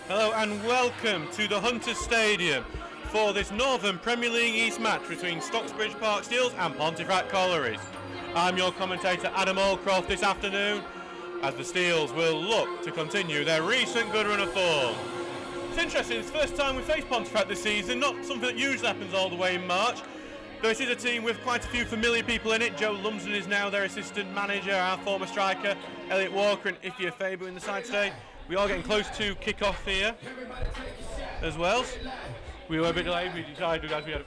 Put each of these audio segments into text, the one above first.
Hello and welcome to the Hunters Stadium for this Northern Premier League East match between Stocksbridge Park Steels and Pontefract Collieries. I'm your commentator Adam Allcroft this afternoon as the Steels will look to continue their recent good run of form. It's interesting, it's the first time we faced Pontefract this season, not something that usually happens all the way in March. This is a team with quite a few familiar people in it. Joe Lumsden is now their assistant manager, our former striker, Elliot Walker and Ifya Faber in the side today. We are getting close to kick-off here as well. We were a bit delayed, we decided we had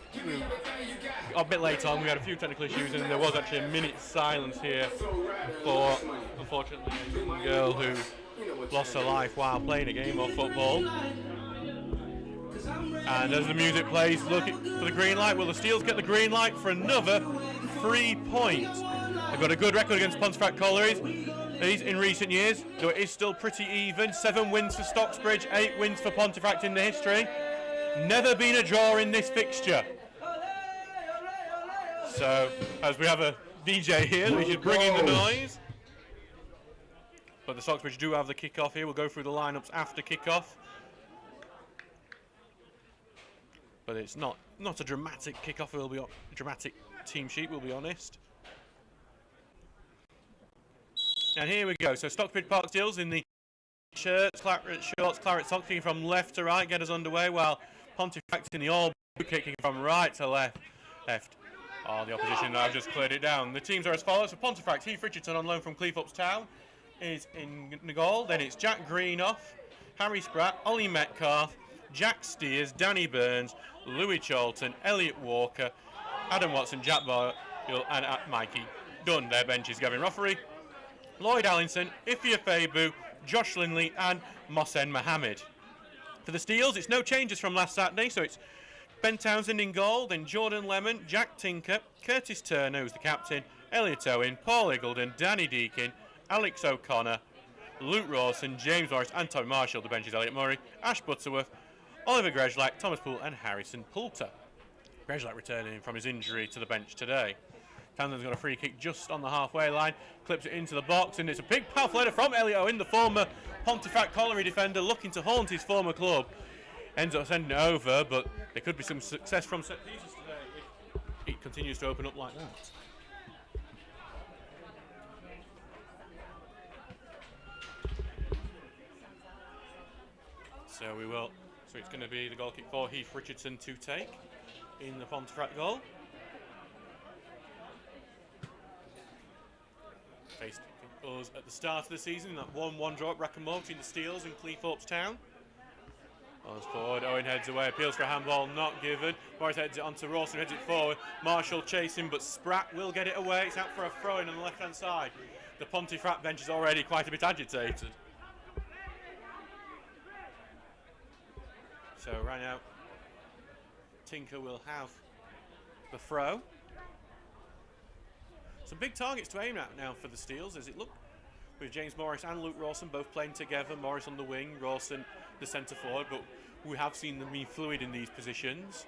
a bit late on, we had a few technical issues and there was actually a minute's silence here for, unfortunately, a young girl who lost her life while playing a game of football. And as the music plays, looking for the green light, will the Steels get the green light for another 3 points? They've got a good record against Pontefract Collieries in recent years, though it is still pretty even. 7 wins for Stocksbridge, 8 wins for Pontefract in the history. Never been a draw in this fixture. So, as we have a DJ here, we should bring in the noise. But the Stocksbridge do have the kick-off here. We'll go through the lineups after kick-off. But it's not a dramatic kick-off. It will be a dramatic team sheet, we'll be honest. And here we go. So Stocksbridge Park Steels in the shorts, claret socks, kicking from left to right, get us underway, while Pontefract in the all-blue, kicking from right to left. Oh, the opposition now just cleared it down. The teams are as follows. For Pontefract, Heath Richardson on loan from Cleethorpes Town is in the goal. Then it's Jack Greenoff, Harry Spratt, Ollie Metcalf, Jack Steers, Danny Burns, Louis Charlton, Elliot Walker, Adam Watson, Jack Boyle and Mikey Dunn. Their bench is Gavin Roffery, Lloyd Allinson, Ifya Fabu, Josh Linley and Mohsen Mohammed. For the Steels, it's no changes from last Saturday, so it's Ben Townsend in goal, then Jordan Lemon, Jack Tinker, Curtis Turner, who's the captain, Elliot Owen, Paul Iggulden, Danny Deakin, Alex O'Connor, Luke Rawson, James Morris and Tommy Marshall. The bench is Elliot Murray, Ash Butterworth, Oliver Grezlak, Thomas Poole and Harrison Poulter. Grezlak returning from his injury to the bench today. Townsend's got a free kick just on the halfway line, clips it into the box, and it's a big powerful header from Elliot Owen, the former Pontefract Colliery defender, looking to haunt his former club. Ends up sending it over, but there could be some success from set pieces today if it continues to open up like that. So it's going to be the goal kick for Heath Richardson to take in the Pontefract goal. Faced us at the start of the season in that 1-1 draw at Brackenmore between the Steels and Cleethorpes Town. Goes forward, Owen heads away, appeals for a handball, not given. Morris heads it onto Rawson, heads it forward. Marshall chasing, but Spratt will get it away. It's out for a throw-in on the left-hand side. The Pontefract bench is already quite a bit agitated. So right now, Tinker will have the throw. Some big targets to aim at now for the Steels, as it looked with James Morris and Luke Rawson both playing together. Morris on the wing, Rawson the centre forward, but we have seen them be fluid in these positions.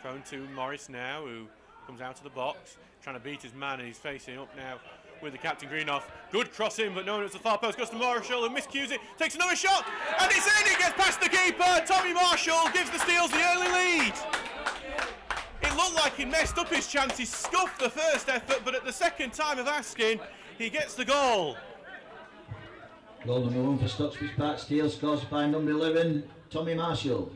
Thrown to Morris now, who comes out of the box, trying to beat his man, and he's facing up now with the captain Greenoff. Good cross in, but no one at the far post. Goes to Marshall, who miscues it, takes another shot, and it's in! It gets past the keeper. Tommy Marshall gives the Steels the early lead. It looked like he messed up his chance. He scuffed the first effort, but at the second time of asking, he gets the goal. Goal number 1 for Stocksbridge Park Steels, scores by number 11, Tommy Marshall.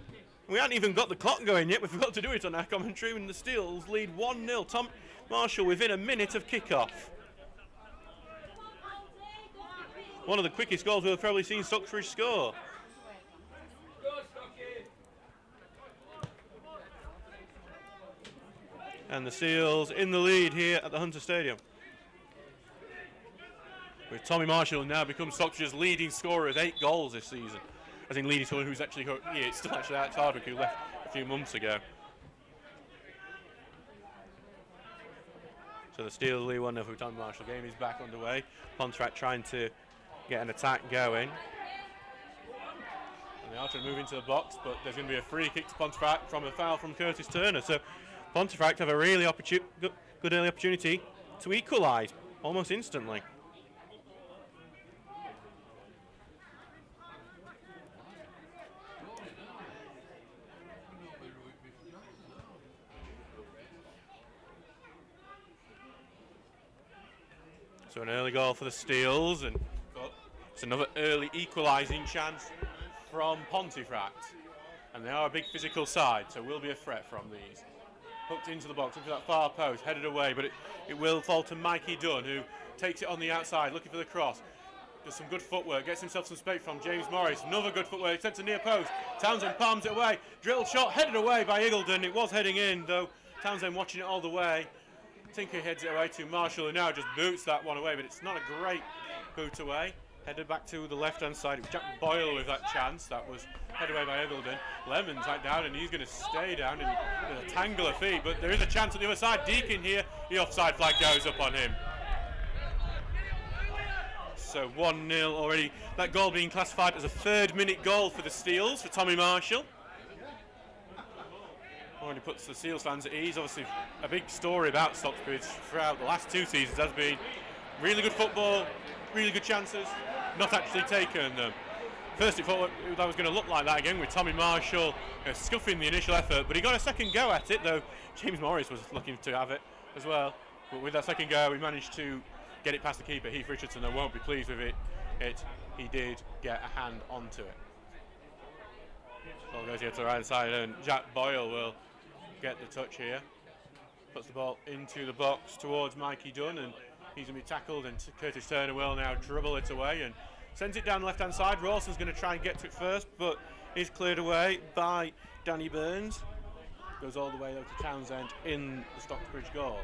We haven't even got the clock going yet. We forgot to do it on our commentary when the Steels lead 1-0. Tom Marshall within a minute of kick-off. One of the quickest goals we've probably seen Stocksbridge score. And the Steels in the lead here at the Hunter Stadium. With Tommy Marshall now becomes Stocksbridge's leading scorer with 8 goals this season. As in leading someone who's actually it's still actually Alex Hardwick, who left a few months ago. So the Steels lead 1-0 for Tommy Marshall. Game is back underway. Pontefract trying to get an attack going. And they are trying to move into the box, but there's going to be a free kick to Pontefract from a foul from Curtis Turner. So Pontefract have a really good early opportunity to equalise almost instantly. So an early goal for the Steels, and it's another early equalising chance from Pontefract. And they are a big physical side, so will be a threat from these. Hooked into the box, into that far post, headed away, but it will fall to Mikey Dunn, who takes it on the outside, looking for the cross. Does some good footwork, gets himself some space from James Morris. Another good footwork, sent to near post. Townsend palms it away. Drilled shot, headed away by Eagledon. It was heading in, though Townsend watching it all the way. Tinker heads it away to Marshall, who now just boots that one away, but it's not a great boot away. Headed back to the left-hand side. It was Jack Boyle with that chance. That was headed away by Eagledon. Lemon's right down, and he's going to stay down in a tangle of feet, but there is a chance on the other side. Deakin here. The offside flag goes up on him. So 1-0 already. That goal being classified as a third-minute goal for the Steels, for Tommy Marshall. Already puts the Steels fans at ease. Obviously, a big story about Stocksbridge throughout the last 2 seasons has been really good football, really good chances, not actually taken them. First, it thought that was going to look like that again with Tommy Marshall scuffing the initial effort, but he got a second go at it, though James Morris was looking to have it as well. But with that second go, he managed to get it past the keeper, Heath Richardson, though won't be pleased with it. He did get a hand onto it. Ball goes here to the right side, and Jack Boyle will get the touch here. Puts the ball into the box towards Mikey Dunn, and he's going to be tackled, and Curtis Turner will now dribble it away and sends it down the left-hand side. Rawson's going to try and get to it first, but is cleared away by Danny Burns. Goes all the way over to Townsend in the Stocksbridge goal.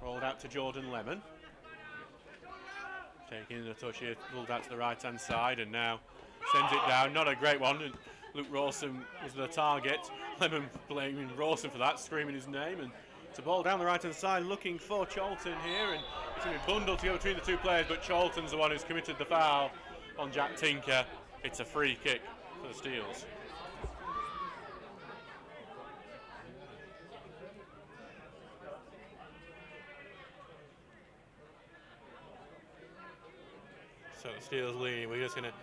Rolled out to Jordan Lemon. Taking the touch here, pulled out to the right-hand side, and now sends it down. Not a great one. And Luke Rawson was the target. Lemon blaming Rawson for that, screaming his name. And it's a ball down the right-hand side, looking for Charlton here, and it's going to be bundled together between the two players, but Charlton's the one who's committed the foul on Jack Tinker. It's a free kick for the Steels. So the Steels lead. We're just going to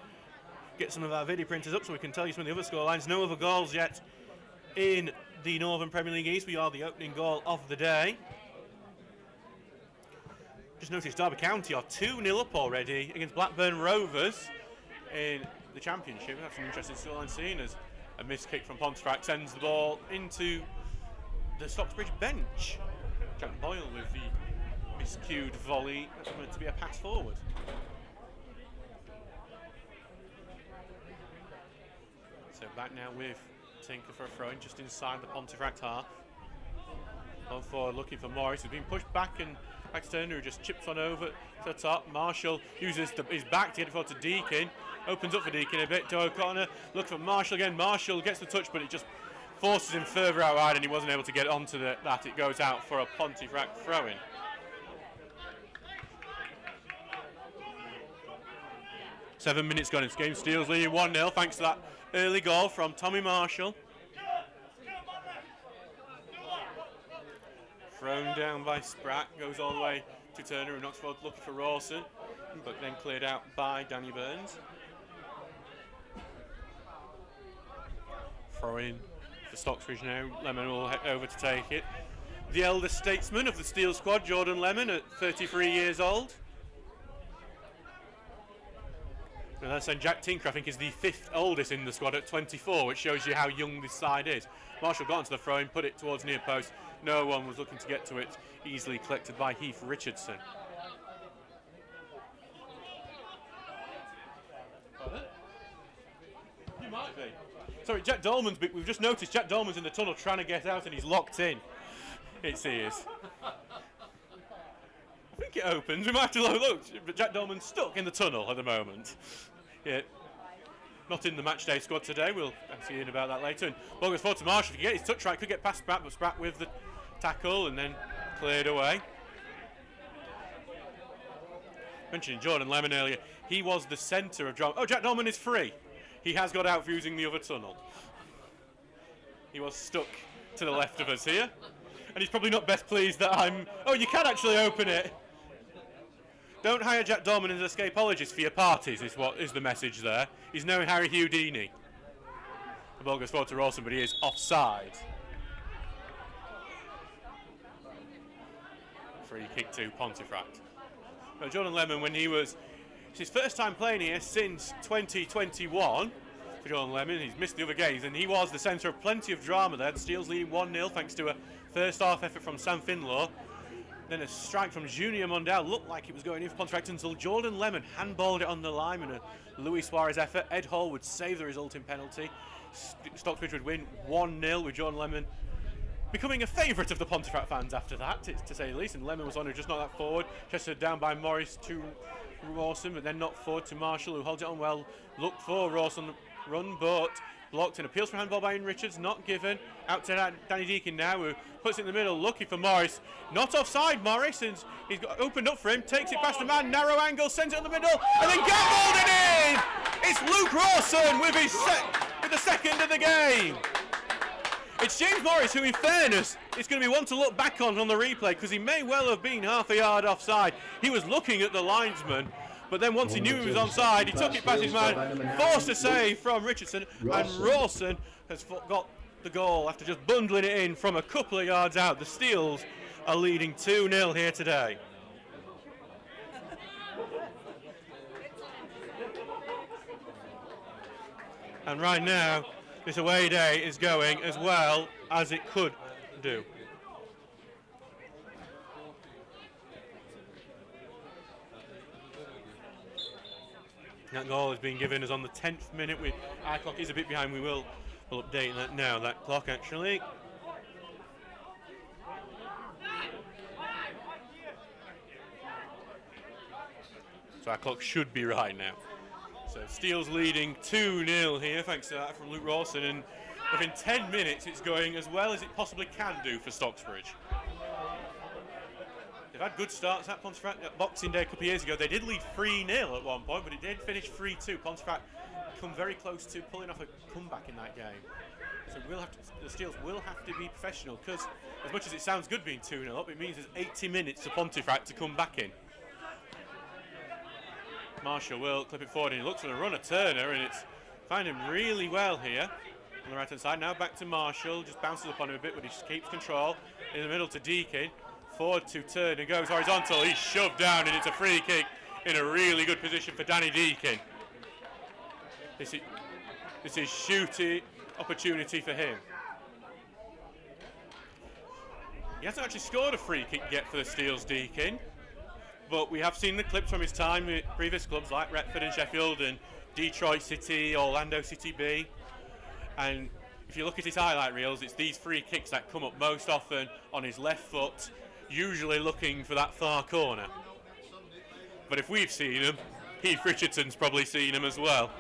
get some of our video printers up so we can tell you some of the other score lines. No other goals yet in the Northern Premier League East. We are the opening goal of the day. Just noticed Derby County are 2-0 up already against Blackburn Rovers in the Championship. That's an interesting scoreline seen as a missed kick from Pontefract sends the ball into the Stocksbridge bench. Jack Boyle with the miscued volley. That's meant to be a pass forward. So back now with Tinker for a throw-in just inside the Pontefract half. On forward looking for Morris, who's been pushed back, and back to Turner, who just chips on over to the top. Marshall uses his back to get it forward to Deakin. Opens up for Deakin a bit to O'Connor. Look for Marshall again. Marshall gets the touch, but it just forces him further out wide, and he wasn't able to get onto that. It goes out for a Pontefract throw-in. Seven minutes gone into the game. Steels leading 1-0 thanks to that early goal from Tommy Marshall. Thrown down by Spratt, goes all the way to Turner, who knocks forward looking for Rawson, but then cleared out by Danny Burns. Throw in for Stocksbridge now. Lemon will head over to take it. The eldest statesman of the Steel squad, Jordan Lemon, at 33 years old. And that's Jack Tinker, I think, is the 5th oldest in the squad at 24, which shows you how young this side is. Marshall got onto the throw-in, put it towards near post. No one was looking to get to it. Easily collected by Heath Richardson. You might be. Sorry, Jack Dolman's. We've just noticed Jack Dolman's in the tunnel trying to get out, and he's locked in. It seems. I think it opens. We might have to look. But Jack Dolman's stuck in the tunnel at the moment. Yeah. Not in the matchday squad today. We'll see about that later. And ball goes forward to Marshall. If he can get his touch right, could get past Spratt, but Spratt with the tackle and then cleared away. Mentioning Jordan Lemon earlier, he was the centre of drama. Oh, Jack Dolman is free. He has got out for using the other tunnel. He was stuck to the left of us here. And he's probably not best pleased that I'm... Oh, you can actually open it. Don't hire Jack Dolman as an escapologist for your parties, is what is the message there. He's no Harry Houdini. The ball goes forward to Rawson, but he is offside. Free kick to Pontefract. Jordan Lemon, when it's his first time playing here since 2021 for Jordan Lemon. He's missed the other games, and he was the centre of plenty of drama there. The Steels leading 1-0 thanks to a first half effort from Sam Finlaw. Then a strike from Junior Mundell, looked like it was going in for Pontefract until Jordan Lemon handballed it on the line in a Luis Suarez effort. Ed Hall would save the resulting penalty. Stocksbridge would win 1-0 with Jordan Lemon becoming a favourite of the Pontefract fans after that, to say the least. And Lemon was on, who just knocked that forward. Chested down by Morris to Rawson, but then knocked forward to Marshall, who holds it on well. Looked for Rawson run, but blocked, and appeals for handball by Ian Richards, not given. Out to Danny Deacon now, who puts it in the middle, looking for Morris. Not offside, Morris, and he's got opened up for him, takes it past the man, narrow angle, sends it in the middle, and then gambled it in! It's Luke Rawson with the second of the game. It's James Morris, who in fairness is going to be one to look back on the replay, because he may well have been half a yard offside. He was looking at the linesman, but then once he knew he was onside, he took it past his man, forced a save from Richardson, and Rawson has got the goal after just bundling it in from a couple of yards out. The Steels are leading 2-0 here today. And right now, this away day is going as well as it could do. That goal has been given as on the 10th minute. Our clock is a bit behind. We'll update that now, that clock actually. So our clock should be right now. So Steels leading 2-0 here, thanks to that from Luke Rawson, and within 10 minutes it's going as well as it possibly can do for Stocksbridge. They've had good starts at Pontefract at Boxing Day a couple of years ago. They did lead 3-0 at one point, but it did finish 3-2. Pontefract come very close to pulling off a comeback in that game. So the Steels will have to be professional, because as much as it sounds good being 2-0 up, it means there's 80 minutes for Pontefract to come back in. Marshall will clip it forward, and he looks for the run at Turner, and it's finding him really well here on the right hand side. Now back to Marshall, just bounces upon him a bit, but he just keeps control. In the middle to Deakin, forward to Turner, goes horizontal, he's shoved down, and it's a free kick in a really good position for Danny Deakin. This is shooting opportunity for him. He hasn't actually scored a free kick yet for the Steels, Deakin, but we have seen the clips from his time with previous clubs like Retford and Sheffield and Detroit City, Orlando City B. And if you look at his highlight reels, it's these free kicks that come up most often on his left foot, usually looking for that far corner. But if we've seen him, Heath Richardson's probably seen him as well.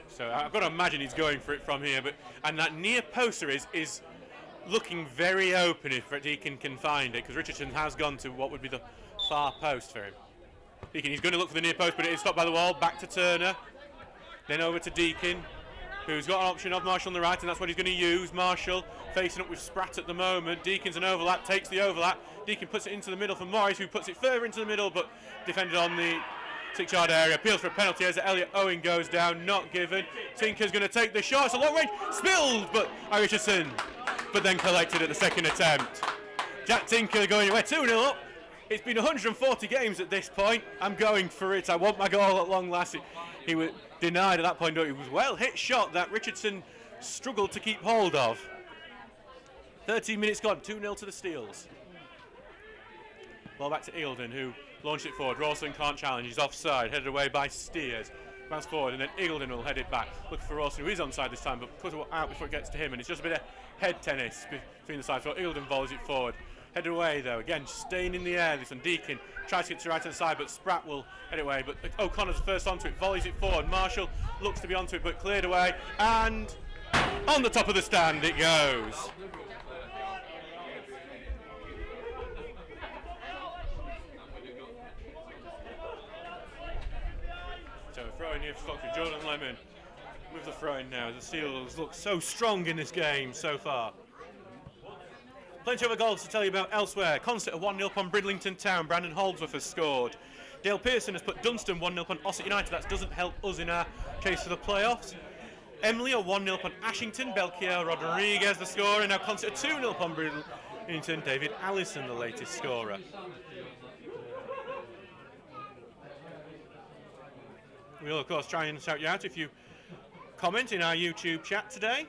So I've got to imagine he's going for it from here, and that near poster is looking very open if Deakin can find it, because Richardson has gone to what would be the far post for him. Deakin, he's going to look for the near post, but it is stopped by the wall. Back to Turner, then over to Deakin, who's got an option of Marshall on the right, and that's what he's going to use. Marshall facing up with Spratt at the moment. Deakin's an overlap, takes the overlap. Deakin puts it into the middle for Morris, who puts it further into the middle, but defended on the 6-yard area. Appeals for a penalty as Elliot Owen goes down, not given. Tinker's going to take the shot. It's a long range, spilled, but Richardson, but then collected at the second attempt. Jack Tinker going away, 2-0 up. It's been 140 games at this point. I'm going for it. I want my goal at long last. He was denied at that point. It was well hit shot that Richardson struggled to keep hold of. 13 minutes gone, 2-0 to the Steels. Ball back to Eildon, who launched it forward. Rawson can't challenge. He's offside, headed away by Steers. Bounce forward, and then Eildon will head it back. Looking for Rawson, who is onside this time, but put it out before it gets to him, and it's just a bit of head tennis between the sides. So Eildon volleys it forward. Headed away though, again staying in the air. This one, Deakin tries to get to the right hand side, but Spratt will head away. But O'Connor's first onto it, volleys it forward. Marshall looks to be onto it, but cleared away, and on the top of the stand it goes. So throwing here for Stockbridge, Jordan Lemon with the throw-in now. The Steels look so strong in this game so far. Plenty of other goals to tell you about elsewhere. Concert of 1-0 upon Bridlington Town. Brandon Holdsworth has scored. Dale Pearson has put Dunstan 1-0 upon Ossett United. That doesn't help us in our chase for the playoffs. Emily a 1-0 upon Ashington. Belkiel Rodriguez the scorer. And now Concert 2-0 upon In turn, David Allison, the latest scorer. We'll, of course, try and shout you out if you comment in our YouTube chat today.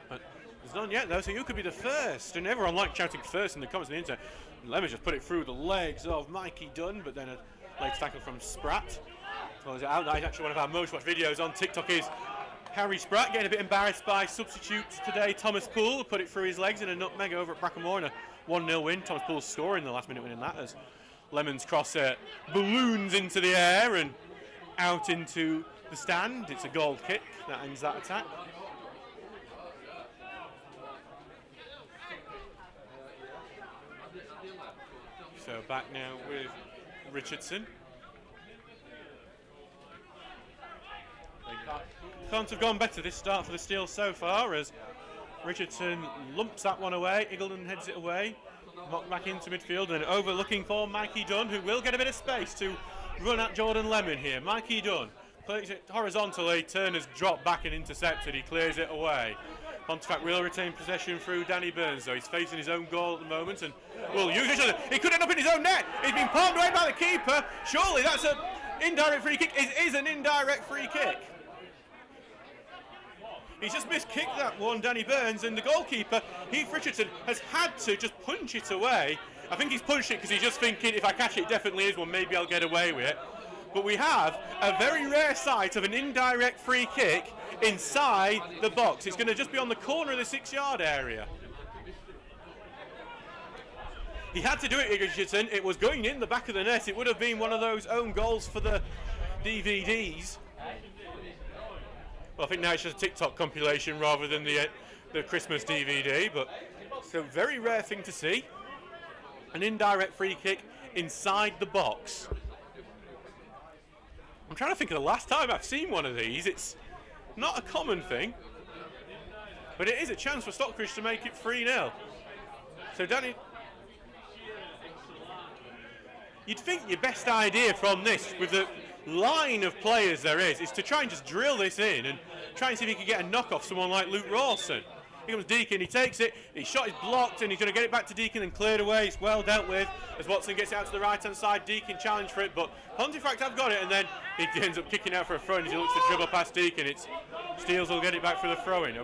But there's none yet, though, so you could be the first. And everyone likes shouting first in the comments on the internet. Let me just put it through the legs of Mikey Dunn, but then a leg tackle from Spratt. Well, out. That's actually one of our most watched videos on TikTok is Harry Spratt getting a bit embarrassed by substitutes today. Thomas Poole put it through his legs in a nutmeg over at Brackenmore in a 1-0 win. Thomas Poole scoring the last minute win in that as Lemon's cross balloons into the air and out into the stand. It's a goal kick that ends that attack. So back now with Richardson. Can't have gone better this start for the Steels so far as Richardson lumps that one away. Eagleton heads it away. Knocked back into midfield and over looking for Mikey Dunn, who will get a bit of space to run at Jordan Lemon here. Mikey Dunn plays it horizontally. Turner's dropped back and intercepted. He clears it away. Pontefract will retain possession through Danny Burns, though he's facing his own goal at the moment and will use each other. He could end up in his own net. He's been palmed away by the keeper. Surely that's an indirect free kick. It is an indirect free kick. He's just miskicked that one, Danny Burns, and the goalkeeper, Heath Richardson, has had to just punch it away. I think he's punched it because he's just thinking, if I catch it, it definitely is one, maybe I'll get away with it. But we have a very rare sight of an indirect free kick inside the box. It's going to just be on the corner of the 6-yard area. He had to do it, Richardson. It was going in the back of the net. It would have been one of those own goals for the DVDs. Well, I think now it's just a TikTok compilation rather than the Christmas DVD, but it's a very rare thing to see. An indirect free kick inside the box. I'm trying to think of the last time I've seen one of these. It's not a common thing, but it is a chance for Stockbridge to make it 3-0. So Danny, you'd think your best idea from this, with the line of players there is to try and just drill this in and try and see if he can get a knock off someone like Luke Rawson. Here comes Deacon, he takes it, his shot is blocked and he's going to get it back to Deacon and cleared away. It's well dealt with as Watson gets it out to the right hand side. Deacon challenged for it, but Pontefract have got it and then he ends up kicking out for a throw in as he looks to dribble past Deacon. It's Steels will get it back for the throw in.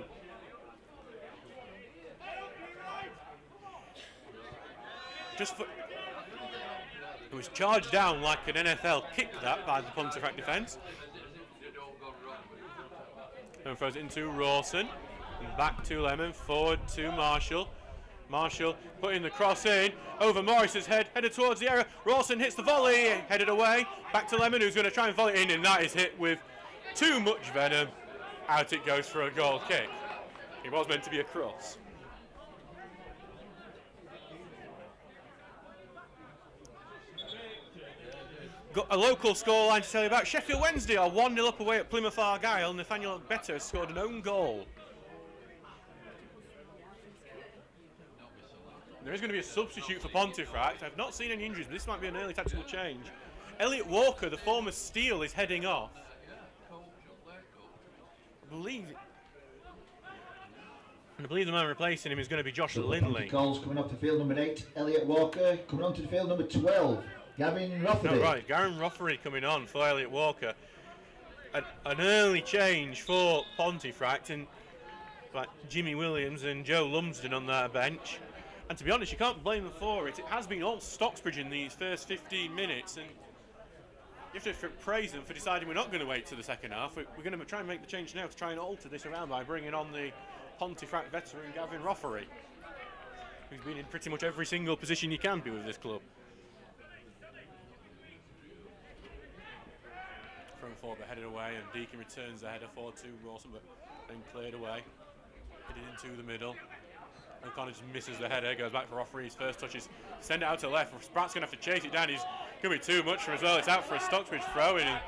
It was charged down like an NFL kick that by the Pontefract defence. And throws it into Rawson. And back to Lemon, forward to Marshall. Marshall putting the cross in, over Morris's head, headed towards the area. Rawson hits the volley, headed away. Back to Lemon, who's going to try and volley it in, and that is hit with too much venom. Out it goes for a goal kick. It was meant to be a cross. Got a local scoreline to tell you about. Sheffield Wednesday are 1-0 up away at Plymouth Argyle. Nathaniel Better has scored an own goal. There is going to be a substitute for Pontefract. I've not seen any injuries, but this might be an early tactical change. Elliot Walker, the former Steel, is heading off. I believe the man replacing him is going to be Josh Lindley. Calls coming off the field, number 8, Elliot Walker. Coming onto the field, number 12, Gavin Rafferty. No, right, Gavin Rafferty coming on for Elliot Walker. An early change for Pontefract, and like Jimmy Williams and Joe Lumsden on their bench. And to be honest, you can't blame them for it. It has been all Stocksbridge in these first 15 minutes, and you have to praise them for deciding we're not going to wait to the second half. We're going to try and make the change now to try and alter this around by bringing on the Pontefract veteran Gavin Rafferty, who's been in pretty much every single position you can be with this club. Thrown forward but headed away, and Deacon returns the header forward to Rawson, but then cleared away. Headed into the middle. O'Connor just misses the header, goes back for Rafferty's first touches. Send it out to left. Spratt's going to have to chase it down. He's going to be too much for him as well. It's out for a Stocksbridge throw-in, and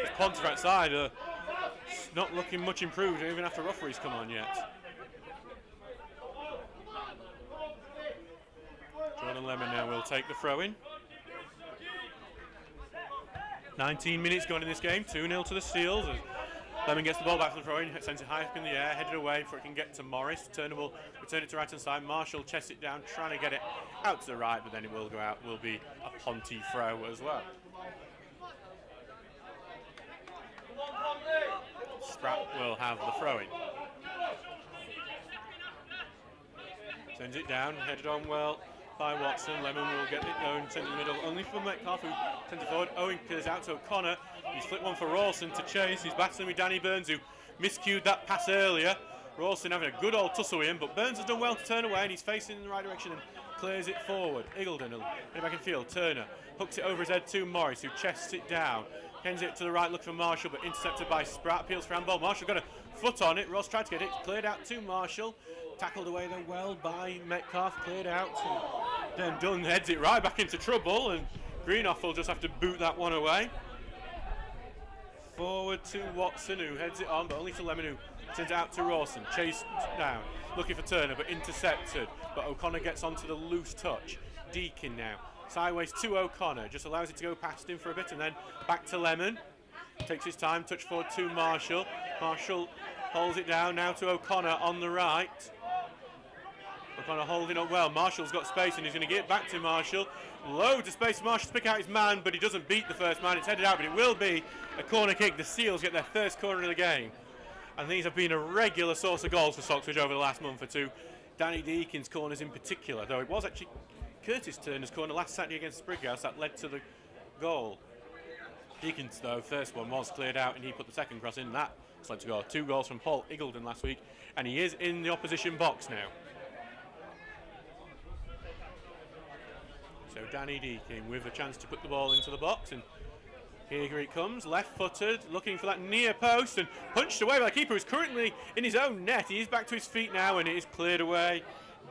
the Pontefract side not looking much improved even after Rafferty's come on yet. Jordan Lemon now will take the throw-in. 19 minutes gone in this game, 2-0 to the Steels. Lemon gets the ball back from the throw-in, sends it high up in the air, headed away before it can get to Morris. Turner will return it to right hand side. Marshall chests it down, trying to get it out to the right, but then it will go out. Will be a Ponty throw as well. Spratt will have the throw-in. Sends it down, headed on well by Watson. Lemon will get it going, send it in the middle, only for Metcalf, who sends it forward. Owen clears out to O'Connor. He's flipped one for Rawson to chase. He's battling with Danny Burns, who miscued that pass earlier. Rawson having a good old tussle with him, but Burns has done well to turn away, and he's facing in the right direction and clears it forward. Eagledon will get it back in field. Turner hooks it over his head to Morris, who chests it down. Hens it to the right, look for Marshall, but intercepted by Spratt. Appeals for handball. Marshall got a foot on it. Ross tried to get it, cleared out to Marshall. Tackled away though well by Metcalf, cleared out. Then Dunn heads it right back into trouble, and Greenoff will just have to boot that one away. Forward to Watson, who heads it on, but only to Lemon, who sends it out to Rawson. Chased down, looking for Turner, but intercepted. But O'Connor gets onto the loose touch. Deakin now, sideways to O'Connor, just allows it to go past him for a bit, and then back to Lemon. Takes his time, touch forward to Marshall. Marshall holds it down, now to O'Connor on the right. O'Connor holding up well. Marshall's got space and he's going to get it back to Marshall. Loads of space. Marshall to pick out his man, but he doesn't beat the first man. It's headed out, but it will be a corner kick. The Seals get their first corner of the game. And these have been a regular source of goals for Stocksbridge over the last month or two. Danny Deakin's corners in particular, though it was actually Curtis Turner's corner last Saturday against Sprighouse that led to the goal. Deakin's, though, first one was cleared out and he put the second cross in. That led to goal. 2 goals from Paul Eagledon last week, and he is in the opposition box now. So Danny Deakin with a chance to put the ball into the box, and here it comes, left-footed, looking for that near post, and punched away by the keeper, who's currently in his own net. He is back to his feet now, and it is cleared away.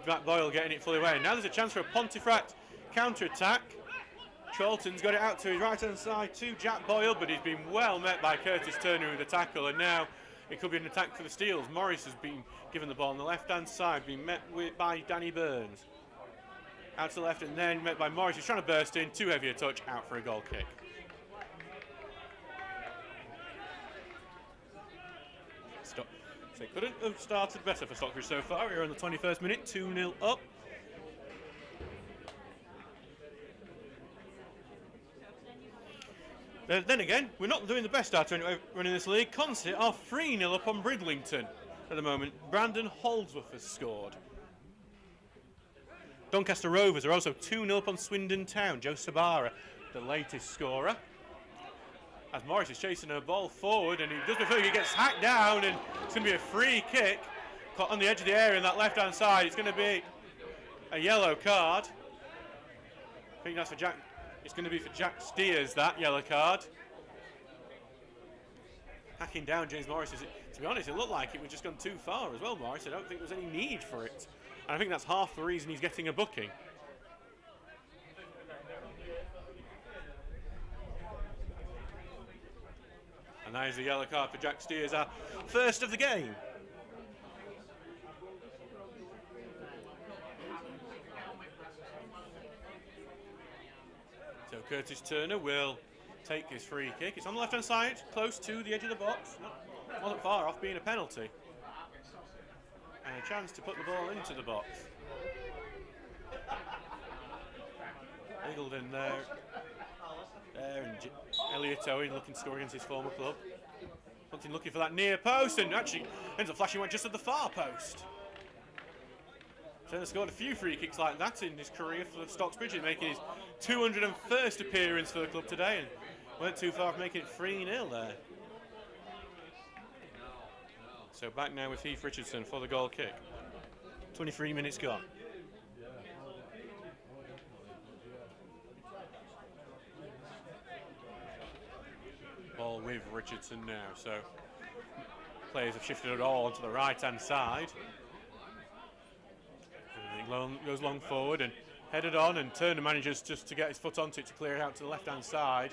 Jack Boyle getting it fully away. And now there's a chance for a Pontefract counter-attack. Charlton's got it out to his right-hand side to Jack Boyle, but he's been well met by Curtis Turner with the tackle, and now it could be an attack for the Steels. Morris has been given the ball on the left-hand side, being met by Danny Burns. Out to the left and then met by Morris, who's trying to burst in, too heavy a touch, out for a goal kick. So it couldn't have started better for Stockbridge so far. We're in the 21st minute, 2-0 up. Then again, we're not doing the best out running this league. Consett are 3-0 up on Bridlington at the moment. Brandon Holdsworth has scored. Doncaster Rovers are also 2-0 up on Swindon Town. Joe Sabara, the latest scorer. As Morris is chasing a ball forward, and he does before he gets hacked down, and it's going to be a free kick caught on the edge of the area in that left-hand side. It's going to be a yellow card. I think that's for Jack. It's going to be for Jack Steers, that yellow card. Hacking down James Morris. To be honest, it looked like it was just gone too far as well, Morris. I don't think there was any need for it. And I think that's half the reason he's getting a booking. And that is the yellow card for Jack Steers, our first of the game. So Curtis Turner will take his free kick. It's on the left-hand side, close to the edge of the box. Wasn't far off being a penalty. And a chance to put the ball into the box. Eagledon there. And Elliot Owen looking to score against his former club. Hunting looking for that near post, and actually ends up flashing one just at the far post. Turner scored a few free kicks like that in his career for Stocksbridge, making his 201st appearance for the club today, and weren't too far from making it 3-0 there. So back now with Heath Richardson for the goal kick. 23 minutes gone. Ball with Richardson now, so players have shifted it all onto the right-hand side. And goes long forward and headed on, and Turner manages just to get his foot onto it to clear it out to the left-hand side.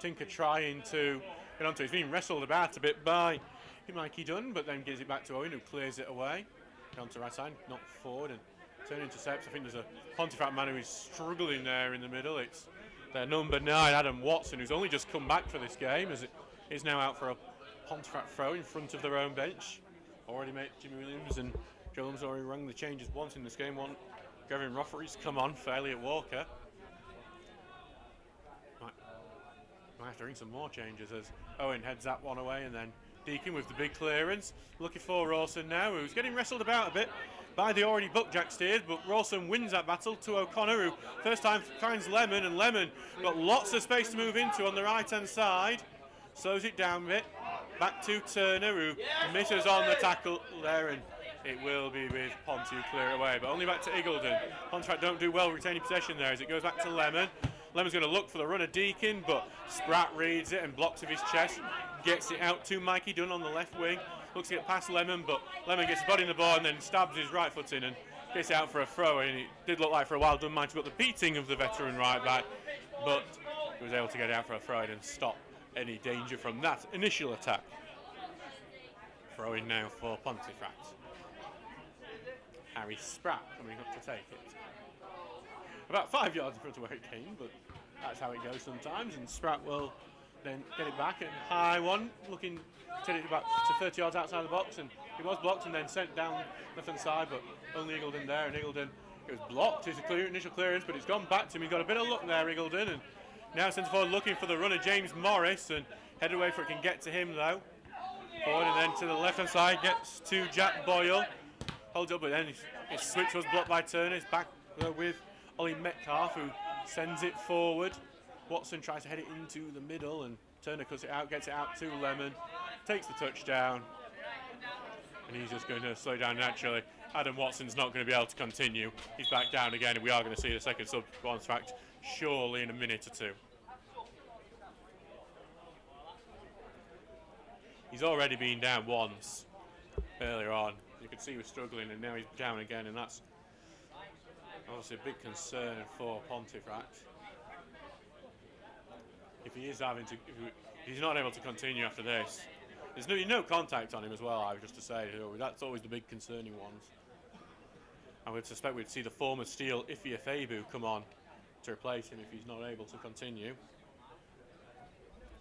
Tinker trying to get onto it. He's being wrestled about a bit by Mikey Dunn, but then gives it back to Owen, who clears it away. Down to the right side, knocked forward, and Turner intercepts. I think there's a Pontefract man who is struggling there in the middle. It's their number 9, Adam Watson, who's only just come back for this game, as it is now out for a Pontefract throw in front of their own bench. Already made Jimmy Williams and Jones already rung the changes once in this game. One, Gavin Rofferty's come on for Elliot Walker. Might have to ring some more changes as Owen heads that one away, and then Deacon with the big clearance. Looking for Rawson now, who's getting wrestled about a bit by the already booked Jack Steers, but Rawson wins that battle to O'Connor, who first time finds Lemon, and Lemon got lots of space to move into on the right hand side. Slows it down a bit. Back to Turner, who misses on the tackle there, and it will be with Ponty who clear it away, but only back to Eagledon. Pontefract don't do well retaining possession there as it goes back to Lemon. Lemon's going to look for the runner Deacon, but Spratt reads it and blocks with his chest. Gets it out to Mikey Dunn on the left wing. Looks to get past Lemon, but Lemon gets his body in the ball and then stabs his right foot in and gets it out for a throw. And it did look like for a while Dunn might have got the beating of the veteran right back, but he was able to get it out for a throw in and stop any danger from that initial attack. Throw in now for Pontefract. Harry Spratt coming up to take it. About 5 yards in front of where it came, but that's how it goes sometimes, and Spratt will then get it back and high one, looking to take it back to 30 yards outside the box, and it was blocked and then sent down left hand side, but only Eagledon there, and Eagledon, it was blocked, it's a initial clearance, but it's gone back to him. He's got a bit of luck there, Eagledon, and now centre forward looking for the runner James Morris, and headed away for it can get to him though. Forward and then to the left hand side, gets to Jack Boyle, holds up, but then his switch was blocked by Turner. He's back with Ollie Metcalf, who sends it forward. Watson tries to head it into the middle, and Turner cuts it out, gets it out to Lemon, takes the touchdown, and he's just going to slow down naturally. Adam Watson's not going to be able to continue. He's back down again, and we are going to see the second sub Pontefract surely in a minute or two. He's already been down once earlier on. You could see he was struggling, and now he's down again, and that's obviously a big concern for Pontefract. If he is having to, if he's not able to continue after this, there's no contact on him as well. I was just to say, that's always the big concerning ones. I would suspect we'd see the former Steel Ify Afebu come on to replace him if he's not able to continue.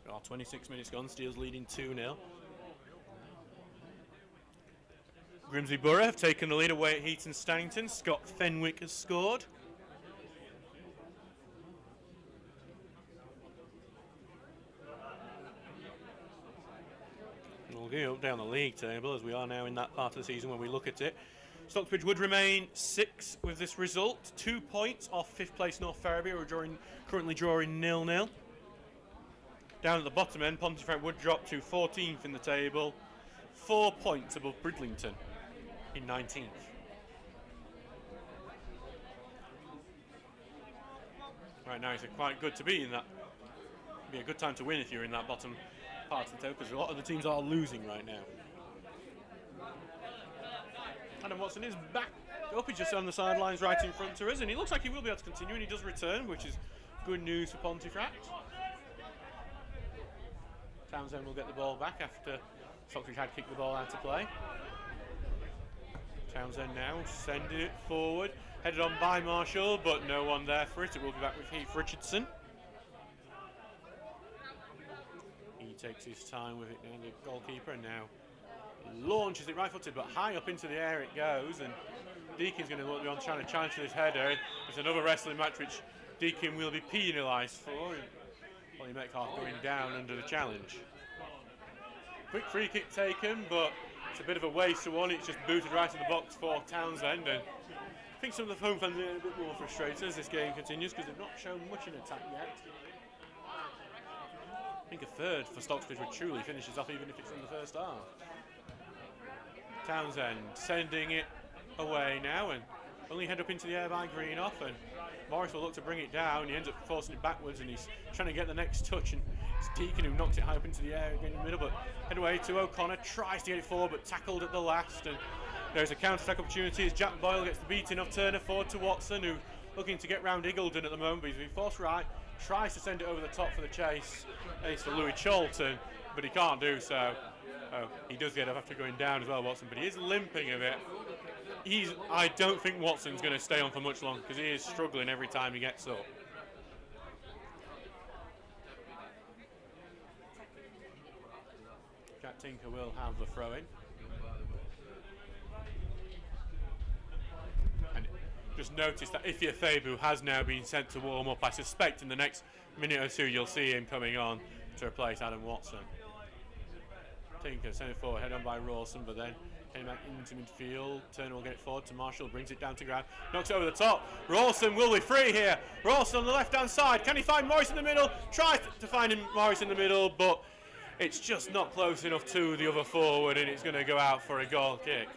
Well, 26 minutes gone. Steel's leading 2-0. Grimsby Borough have taken the lead away at Heaton Stannington. Scott Fenwick has scored. We'll go up down the league table as we are now in that part of the season when we look at it. Stocksbridge would remain 6th with this result. 2 points off 5th place North Ferriby, who are currently drawing 0-0. Down at the bottom end, Pontefract would drop to 14th in the table. 4 points above Bridlington in 19th. Right now it's quite good to be in that. It'd be a good time to win if you're in that bottom part of the table, because a lot of the teams are losing right now. Adam Watson is back up. He's just on the sidelines right in front of us, and he looks like he will be able to continue, and he does return, which is good news for Pontefract. Townsend will get the ball back after Stocksbridge had kicked the ball out of play. Townsend now sending it forward, headed on by Marshall, but no one there for it. It will be back with Heath Richardson. He takes his time with it now, the goalkeeper, and now launches it right-footed, but high up into the air it goes, and Deacon's going to look on trying to challenge this header. It's another wrestling match which Deacon will be penalised for. Ollie Metcalf going down under the challenge. Quick free kick taken, but it's a bit of a wasted one. It's just booted right in the box for Townsend, and I think some of the home fans are a bit more frustrated as this game continues because they've not shown much in attack yet. I think a third for Stocksbridge would truly finish this off, even if it's in the first half. Townsend sending it away now, and only head up into the air by Greenoff, and Morris will look to bring it down. He ends up forcing it backwards, and he's trying to get the next touch, and it's Deacon who knocks it high up into the air again in the middle, but head away to O'Connor, tries to get it forward, but tackled at the last, and there's a counter-attack opportunity as Jack Boyle gets the beating of Turner forward to Watson, who looking to get round Eagledon at the moment, but he's been forced right, tries to send it over the top for the chase. Ace for Louis Charlton, but he can't do so. Oh, he does get up after going down as well, Watson, but he is limping a bit. I don't think Watson's going to stay on for much longer because he is struggling every time he gets up. Jack Tinker will have the throw-in. And just notice that Ifya Thebu has now been sent to warm up. I suspect in the next minute or two you'll see him coming on to replace Adam Watson. Tinker sent it forward, head on by Rawson, but then came back into midfield. Turner will get it forward to Marshall, brings it down to ground, knocks it over the top. Rawson will be free here. Rawson on the left-hand side. Can he find Morris in the middle? Tries to find him, Morris in the middle, but it's just not close enough to the other forward, and it's going to go out for a goal kick.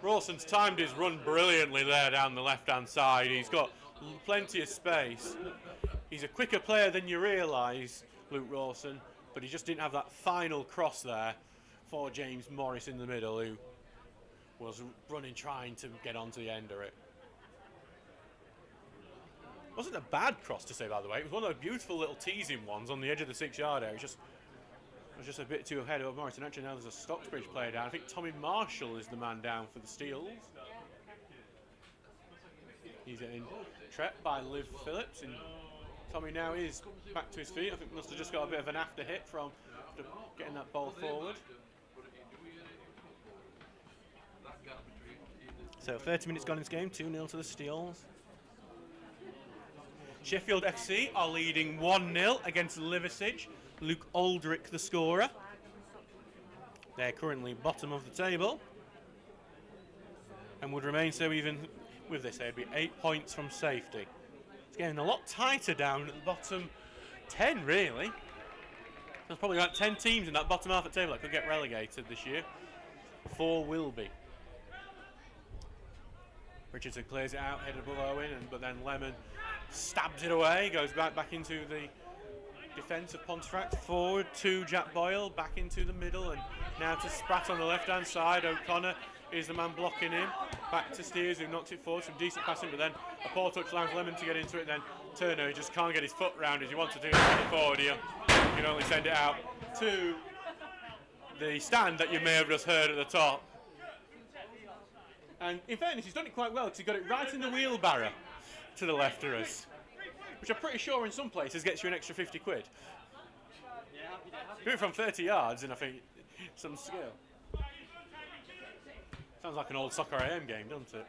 Rawson's timed his run brilliantly there down the left-hand side. He's got plenty of space. He's a quicker player than you realise, Luke Rawson, but he just didn't have that final cross there for James Morris in the middle, who was running, trying to get onto the end of it. Wasn't a bad cross to say, by the way. It was one of those beautiful little teasing ones on the edge of the 6-yard area. It was just a bit too ahead of Morris. And actually now there's a Stocksbridge player down. I think Tommy Marshall is the man down for the Steels. He's getting trapped by Liv Phillips, and Tommy now is back to his feet. I think must have just got a bit of an after hit from getting that ball forward. So 30 minutes gone in this game, 2-0 to the Steels. Sheffield FC are leading 1-0 against Liversidge. Luke Aldrich the scorer. They're currently bottom of the table and would remain so even with this. They'd be 8 points from safety. It's getting a lot tighter down at the bottom 10, really. There's probably about 10 teams in that bottom half of the table that could get relegated this year. 4 will be. Richardson clears it out, headed above Owen, but then Lemon stabs it away, goes back into the defence of Pontefract. Forward to Jack Boyle, back into the middle, and now to Spratt on the left-hand side. O'Connor is the man blocking him. Back to Steers, who knocked it forward. Some decent passing, but then a poor touch allows Lemon to get into it. Then Turner, who just can't get his foot round as he wants to do, send it forward here. You can only send it out to the stand that you may have just heard at the top. And in fairness, he's done it quite well because he got it right in the wheelbarrow to the left of us, which I'm pretty sure in some places gets you an extra 50 quid. Do it from 30 yards and I think some skill. Sounds like an old soccer AM game, doesn't it?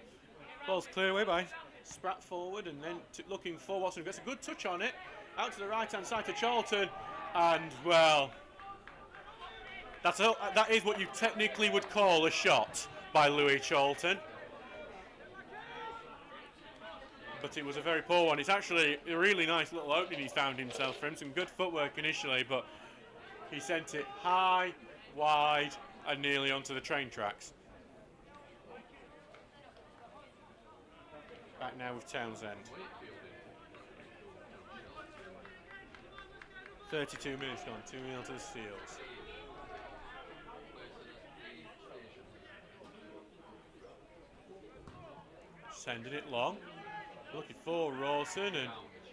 Ball's cleared away by Spratt forward, and then looking for Watson, who gets a good touch on it. Out to the right-hand side to Charlton, and well, that is what you technically would call a shot by Louis Charlton. But it was a very poor one. It's actually a really nice little opening he's found himself for him. Some good footwork initially, but he sent it high, wide, and nearly onto the train tracks. Back now with Townsend. 32 minutes gone, 2-0 to the Steels. Sending it long. Looking for Rawson and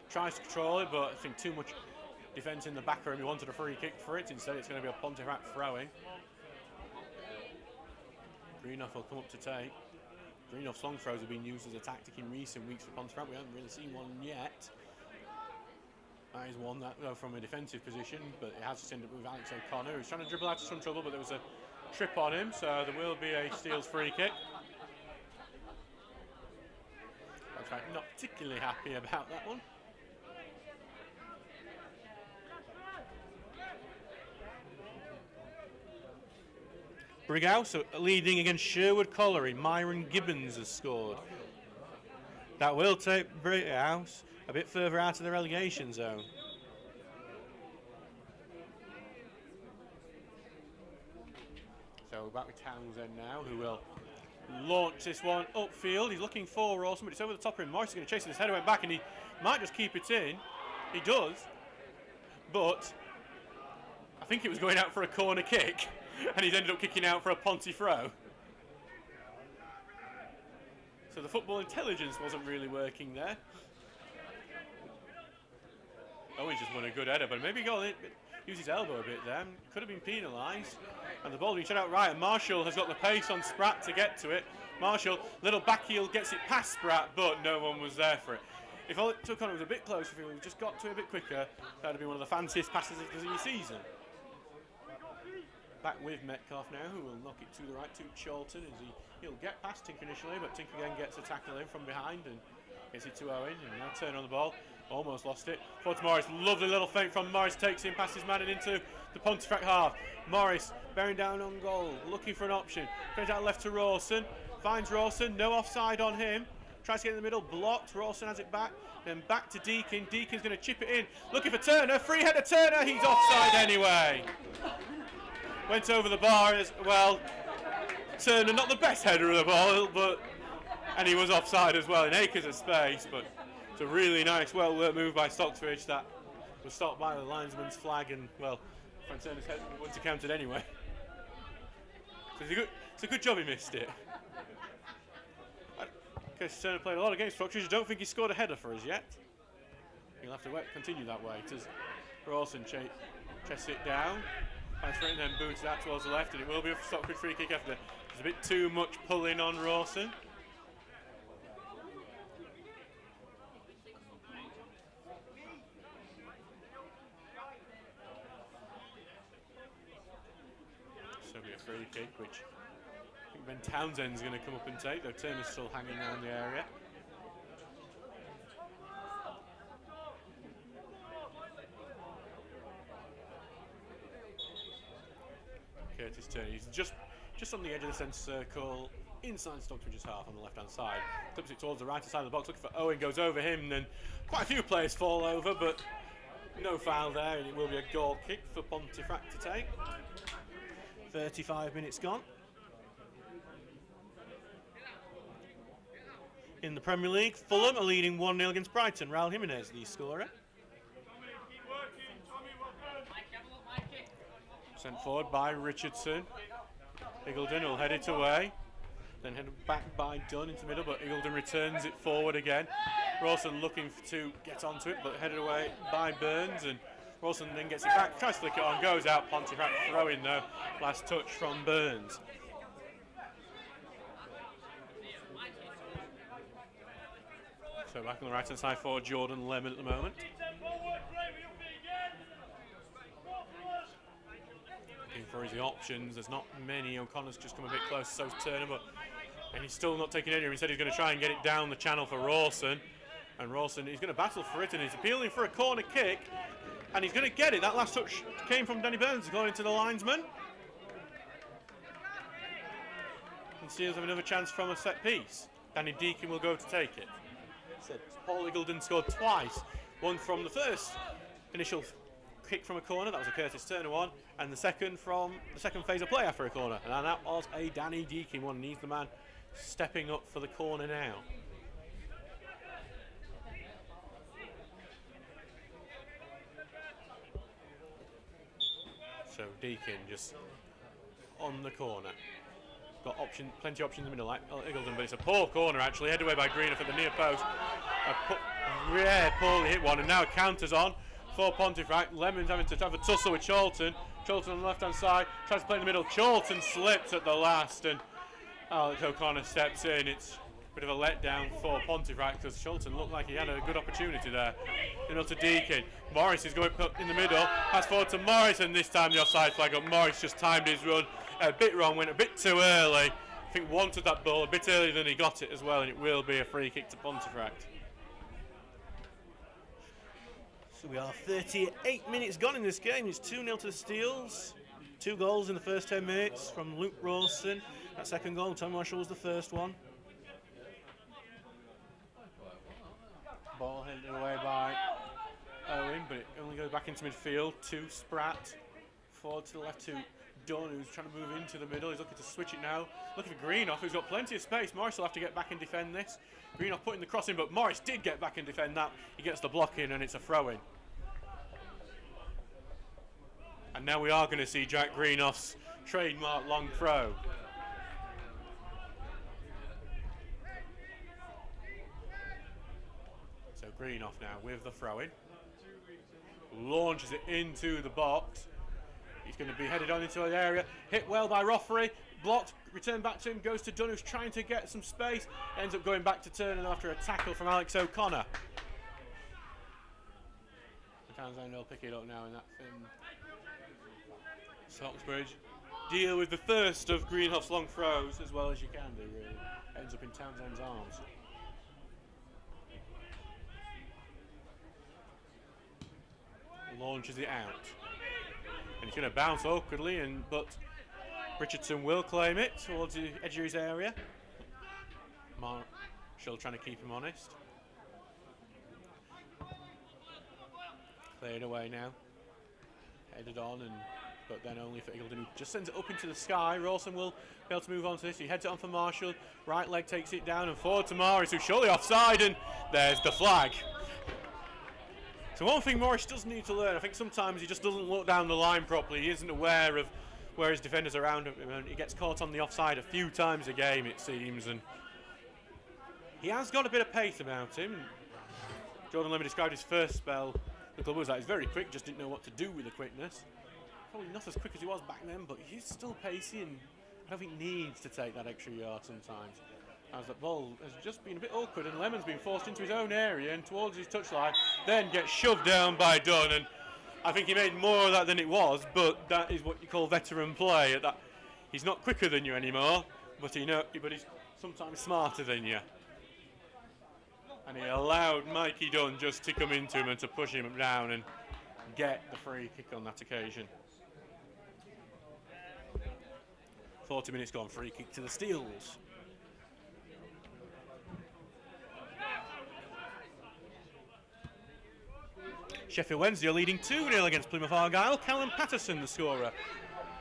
tries to control it, but I think too much defence in the back of him. He wanted a free kick for it. Instead, it's going to be a Pontefract throwing. Greenough will come up to take. Greenoff's long throws have been used as a tactic in recent weeks for Pontefract. We haven't really seen one yet. That is one that go from a defensive position, but it has just ended up with Alex O'Connor, who's trying to dribble out of some trouble, but there was a trip on him, so there will be a Steels free kick. Pontefract not particularly happy about that one. Brighouse leading against Sherwood Colliery. Myron Gibbons has scored. That will take Brighouse a bit further out of the relegation zone. So we're back with Townsend now, who will launch this one upfield. He's looking for Rawson, but it's over the top of him. Morris is going to chase it. His header went back, and he might just keep it in. He does, but I think it was going out for a corner kick, and he's ended up kicking out for a Ponty throw. So the football intelligence wasn't really working there. Oh, he just won a good header, but maybe he got it, used his elbow a bit there. Could have been penalised. And the ball being shot out right, and Marshall has got the pace on Spratt to get to it. Marshall, little back heel, gets it past Spratt, but no one was there for it. If all it took on it was a bit closer, if he just got to it a bit quicker, that would have been one of the fanciest passes of the season. back with Metcalf now, who will knock it to the right to Charlton. He'll get past Tinker initially, but Tinker again gets a tackle in from behind and gets it to Owen. And now turn on the ball. Almost lost it. Forward to Morris. Lovely little feint from Morris. Takes him past his man and into the Pontefract half. Morris bearing down on goal. Looking for an option. Goes out left to Rawson. Finds Rawson. No offside on him. Tries to get in the middle. Blocked. Rawson has it back. Then back to Deakin. Deakin's going to chip it in. Looking for Turner. Free header Turner. He's offside anyway. Went over the bar as well. Turner, not the best header of the ball, and he was offside as well in acres of space, but it's a really nice, well-worked move by Stocksbridge that was stopped by the linesman's flag, and, well, Frank Turner's head wouldn't have counted anyway. So it's a good job he missed it. Curtis Turner played a lot of games for Stocksbridge. I don't think he scored a header for us yet. He'll have to continue that way. Rawson chests it down, finds it and then boots it out towards the left, and it will be a Stocksbridge free kick after. There's a bit too much pulling on Rawson. So it'll be a free kick, which I think Ben Townsend's going to come up and take, though Turner's still hanging around the area. Curtis Turner, he's just on the edge of the centre circle, inside Stocksbridge's half on the left-hand side. Clips it towards the right-hand side of the box, looking for Owen, goes over him, and then quite a few players fall over, but no foul there, and it will be a goal kick for Pontefract to take. 35 minutes gone. In the Premier League, Fulham are leading 1-0 against Brighton. Raul Jimenez, the scorer. Sent forward by Richardson. Iggulden will head it away. Then headed back by Dunn into the middle, but Iggulden returns it forward again. Rawson looking to get onto it, but headed away by Burns, and Rawson then gets it back, tries to flick it on, goes out. Pontefract throwing though. Last touch from Burns. So back on the right hand side for Jordan Lemon at the moment. Looking for his options. There's not many. O'Connor's just come a bit close, so's Turner, and he's still not taking any. He said he's going to try and get it down the channel for Rawson. And Rawson, he's going to battle for it, and he's appealing for a corner kick. And he's going to get it. That last touch came from Danny Burns, going into the linesman. And Steels have another chance from a set piece. Danny Deakin will go to take it. So Paul Iggulden scored twice. One from the first initial kick from a corner, that was a Curtis Turner one, and the second from the second phase of play after a corner. And that was a Danny Deakin one. He's the man stepping up for the corner now. So Deakin just on the corner. Got plenty of options in the middle, like Iggulden, but it's a poor corner actually, headed away by Greenough at the near post. A poorly hit one, and now it counters on for Pontefract. Lemon's having to have a tussle with Charlton. Charlton on the left hand side, tries to play in the middle. Charlton slips at the last, and Alex O'Connor steps in. It's a bit of a letdown for Pontefract because Charlton looked like he had a good opportunity there. Middle to Deakin. Morris is going up in the middle. Pass forward to Morris, and this time the offside flag up. Morris just timed his run a bit wrong, went a bit too early. I think wanted that ball a bit earlier than he got it as well, and it will be a free kick to Pontefract. So we are 38 minutes gone in this game. It's 2-0 to the Steels. 2 goals in the first 10 minutes from Luke Rawson. That second goal, Tom Marshall was the first one. Ball headed away by Owen, but it only goes back into midfield to Spratt. Forward to the left to Dunn, who's trying to move into the middle. He's looking to switch it now. Looking for Greenough, who's got plenty of space. Morris will have to get back and defend this. Greenough putting the cross in, but Morris did get back and defend that. He gets the block in, and it's a throw-in. And now we are going to see Jack Greenoff's trademark long throw. So Greenoff now with the throw-in. Launches it into the box. He's going to be headed on into the area. Hit well by Roffery. Blocked. Return back to him. Goes to Dunn, who's trying to get some space. Ends up going back to Turner after a tackle from Alex O'Connor. Townsend will pick it up now in that Stocksbridge. deal with the first of Greenhoff's long throws as well as you can do, really. Ends up in Townsend's arms. Launches it out. And he's going to bounce awkwardly, but Richardson will claim it towards the edge of his area. Marshall trying to keep him honest. Cleared away now. Headed on, but then only for Eagledon, who just sends it up into the sky. Rawson will be able to move on to this. He heads it on for Marshall. Right leg takes it down and forward to Morris, who's surely offside, and there's the flag. So one thing Morris does need to learn, I think sometimes he just doesn't look down the line properly. He isn't aware of where his defenders are around him. He gets caught on the offside a few times a game, it seems, and he has got a bit of pace about him. Jordan Lemon described his first spell. The club was like, he's very quick, just didn't know what to do with the quickness. Probably not as quick as he was back then, but he's still pacey and I don't think needs to take that extra yard sometimes. As that ball has just been a bit awkward and Lemon's been forced into his own area and towards his touchline, then gets shoved down by Dunn, and I think he made more of that than it was, but that is what you call veteran play. That he's not quicker than you anymore, but he's sometimes smarter than you. And he allowed Mikey Dunn just to come into him and to push him down and get the free kick on that occasion. 40 minutes gone, free kick to the Steels. Sheffield Wednesday are leading 2-0 against Plymouth Argyle. Callum Patterson, the scorer.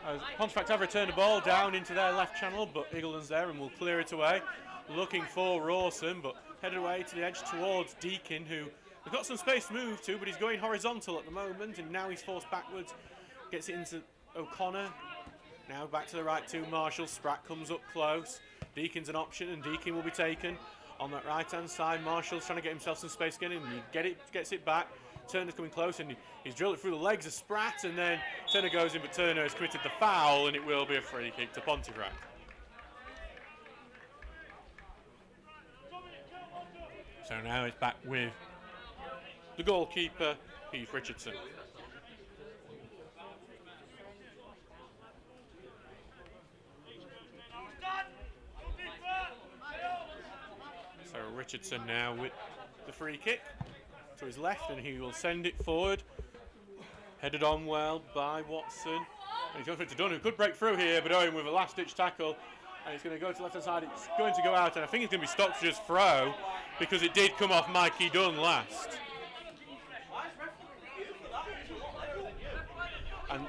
As Pontefract have returned the ball down into their left channel, but Eagledon's there and will clear it away. Looking for Rawson, but headed away to the edge towards Deakin, who has got some space to move to, but he's going horizontal at the moment, and now he's forced backwards. Gets it into O'Connor. Now back to the right to Marshall. Spratt comes up close. Deakin's an option, and Deakin will be taken on that right-hand side. Marshall's trying to get himself some space again, and he gets it back. Turner's coming close, and he's drilled it through the legs of Spratt, and then Turner goes in, but Turner has committed the foul, and it will be a free kick to Pontefract. So now it's back with the goalkeeper, Heath Richardson. So Richardson now with the free kick to his left, and he will send it forward. Headed on well by Watson. And he's going for it to Dunn, who could break through here, but Owen with a last-ditch tackle. And it's going to go to the left-hand side. It's going to go out, and I think it's going to be Stocksbridge's throw, because it did come off Mikey Dunn last. And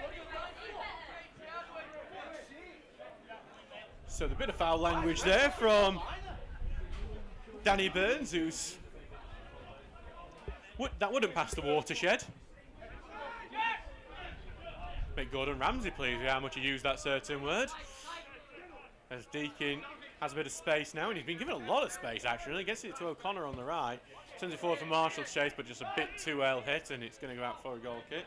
so the bit of foul language there from Danny Burns, who's... that wouldn't pass the watershed. Make Gordon Ramsay pleased with how much he used that certain word. As Deakin has a bit of space now, and he's been given a lot of space actually. He gets it to O'Connor on the right, sends it forward for Marshall's chase, but just a bit too well hit, and it's going to go out for a goal kick.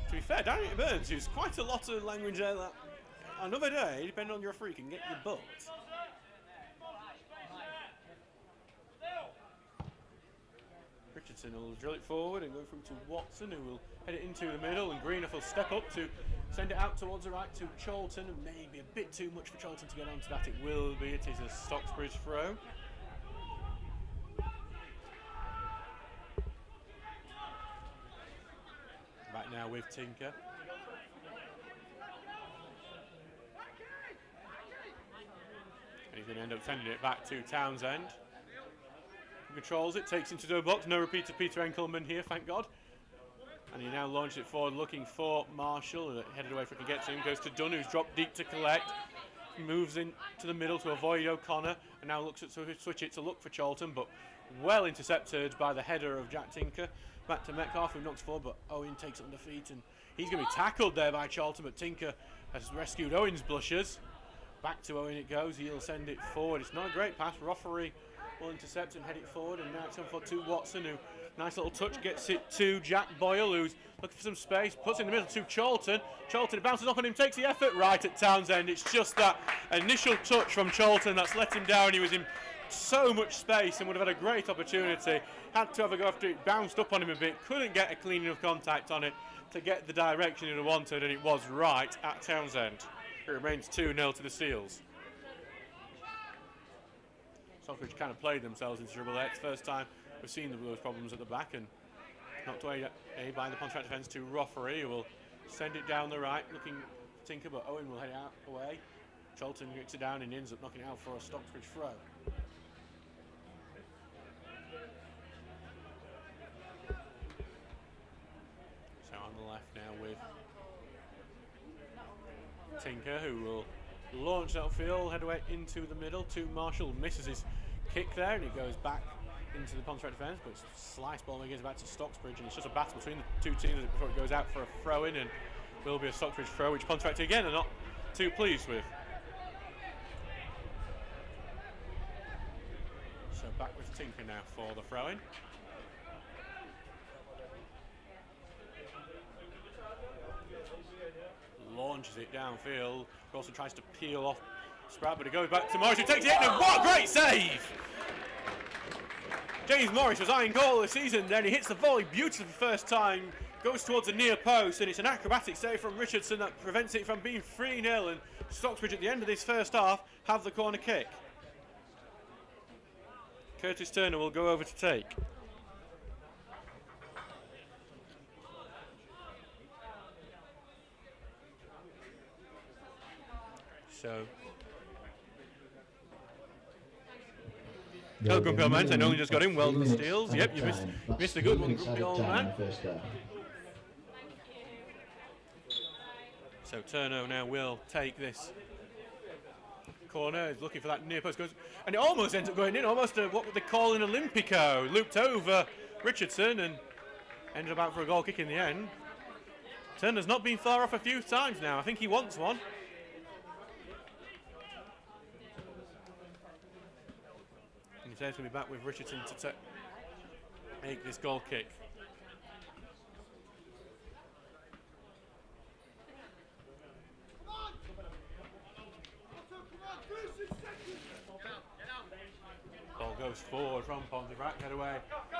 To be fair, Danny Burns used quite a lot of language there. That another day, depending on your referee, can get your butt. Richardson will drill it forward and go through to Watson, who will head it into the middle, and Greenough will step up to send it out towards the right to Charlton, and maybe a bit too much for Charlton to get onto that. It will be. It is a Stocksbridge throw. Back now with Tinker. And he's going to end up sending it back to Townsend. Controls it, takes into the box. No repeat to Peter Enkelman here, thank God. And he now launches it forward, looking for Marshall. Headed away from he gets him. Goes to Dunn, who's dropped deep to collect. Moves into the middle to avoid O'Connor, and now looks at switch it to look for Charlton, but well intercepted by the header of Jack Tinker. Back to Metcalf, who knocks forward, but Owen takes it on the feet, and he's going to be tackled there by Charlton, but Tinker has rescued Owen's blushes. Back to Owen it goes. He'll send it forward. It's not a great pass. Roffery will intercept and head it forward, and now it's on for to Watson, who nice little touch gets it to Jack Boyle, who's looking for some space, puts it in the middle to Charlton. Charlton bounces off on him, takes the effort right at Townsend. It's just that initial touch from Charlton that's let him down. He was in so much space and would have had a great opportunity. Had to have a go after it, bounced up on him a bit, couldn't get a clean enough contact on it to get the direction he'd wanted, and it was right at Townsend. It remains 2-0 to the Steels. Stockbridge kind of played themselves into trouble there. It's the first time we've seen those problems at the back, and knocked away by the Pontefract defence to Roffery, who will send it down the right, looking for Tinker, but Owen will head out away. Charlton kicks it down and ends up knocking it out for a Stocksbridge throw. So on the left now with Tinker, who will launch outfield, head away into the middle to Marshall, misses his kick there, and it goes back into the Pontefract defence, but it's a slice ball against back to Stocksbridge, and it's just a battle between the two teams before it goes out for a throw-in, and will be a Stocksbridge throw, which Pontefract again are not too pleased with. So back with Tinker now for the throw-in. Launches it downfield. Also tries to peel off Spratt, but it goes back to Morris, who takes it in, and what a great save! James Morris was eyeing goal this season, then he hits the volley beautifully for the first time, goes towards the near post, and it's an acrobatic save from Richardson that prevents it from being 3-0, and Stocksbridge at the end of this first half have the corner kick. Curtis Turner will go over to take. So, oh, good goal, man. I only just got in. Well done, Steels. Yep, you missed a good one, good goal, man. So Turner now will take this corner. He's looking for that near post, goes, and it almost ends up going in. Almost what would they call an Olympico. Looped over Richardson and ended up out for a goal kick in the end. Turner's not been far off a few times now. I think he wants one. He's going to be back with Richardson to make this goal kick. Ball goes forward from Pontefract, head away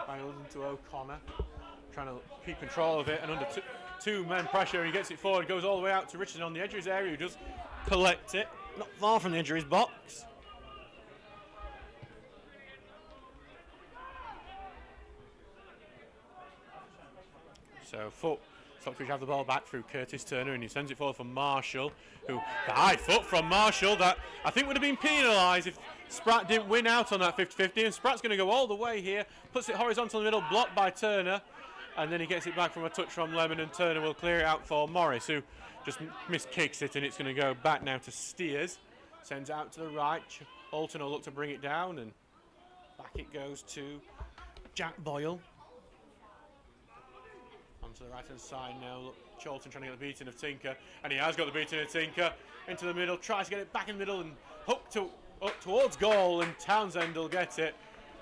by to O'Connor, trying to keep control of it, and under two men pressure he gets it forward, goes all the way out to Richardson on the edge of his area, who does collect it, not far from the edge of his box. So Stockbridge have the ball back through Curtis Turner, and he sends it forward for Marshall, who the high foot from Marshall that I think would have been penalised if Spratt didn't win out on that 50-50, and Spratt's going to go all the way here, puts it horizontal in the middle, blocked by Turner, and then he gets it back from a touch from Lemon, and Turner will clear it out for Morris, who just miskicks it, and it's going to go back now to Steers. Sends it out to the right. Alton will look to bring it down, and back it goes to Jack Boyle. Onto the right hand side now. Look, Charlton trying to get the beating of Tinker, and he has got the beating of Tinker. Into the middle, tries to get it back in the middle and hooked up towards goal, and Townsend will get it.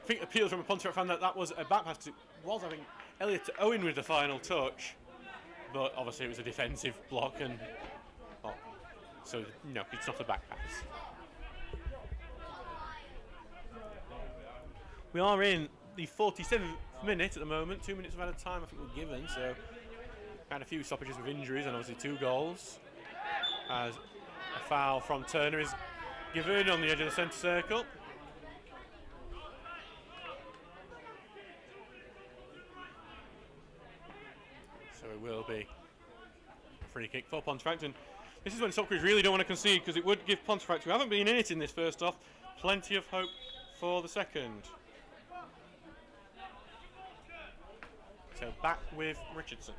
I think appeals from a Pontefract fan that was a back pass. It was, I think, Elliot Owen with the final touch, but obviously it was a defensive block, and so no, it's not a back pass. We are in the 47th minute at the moment. 2 minutes of added time I think we're given, so had a few stoppages with injuries and obviously 2 goals, as a foul from Turner is given on the edge of the centre circle. So it will be a free kick for Pontefract, and this is when Stockbridge really don't want to concede, because it would give Pontefract, who haven't been in it in this first half, plenty of hope for the second. So back with Richardson.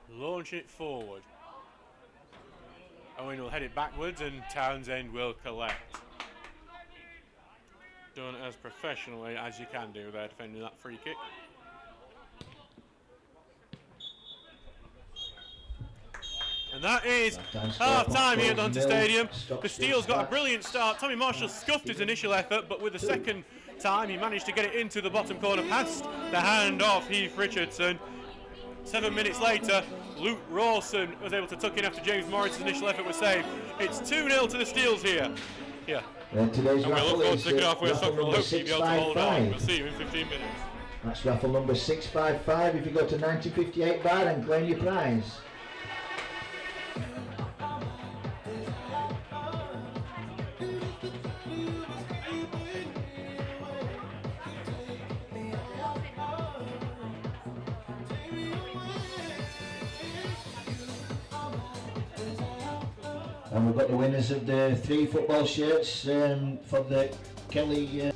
Launch it forward. Owen will head it backwards, and Townsend will collect. Done as professionally as you can do there, defending that free kick. And that is half-time here at Hunter Stadium. The Steel's got a brilliant start. Tommy Marshall scuffed his initial effort, but with the second time he managed to get it into the bottom corner past the hand of Heath Richardson. 7 minutes later, Luke Rawson was able to tuck in after James Morris' initial effort was saved. It's 2-0 to the Steels here. Today's And we raffle look forward is to kicking off with raffle Stockbridge. number Hope you'll be able to hold on. 655. We'll see you in 15 minutes. That's raffle number 655. If you go to 1958 bar and claim your prize. And we've got the winners of the 3 football shirts for the Kelly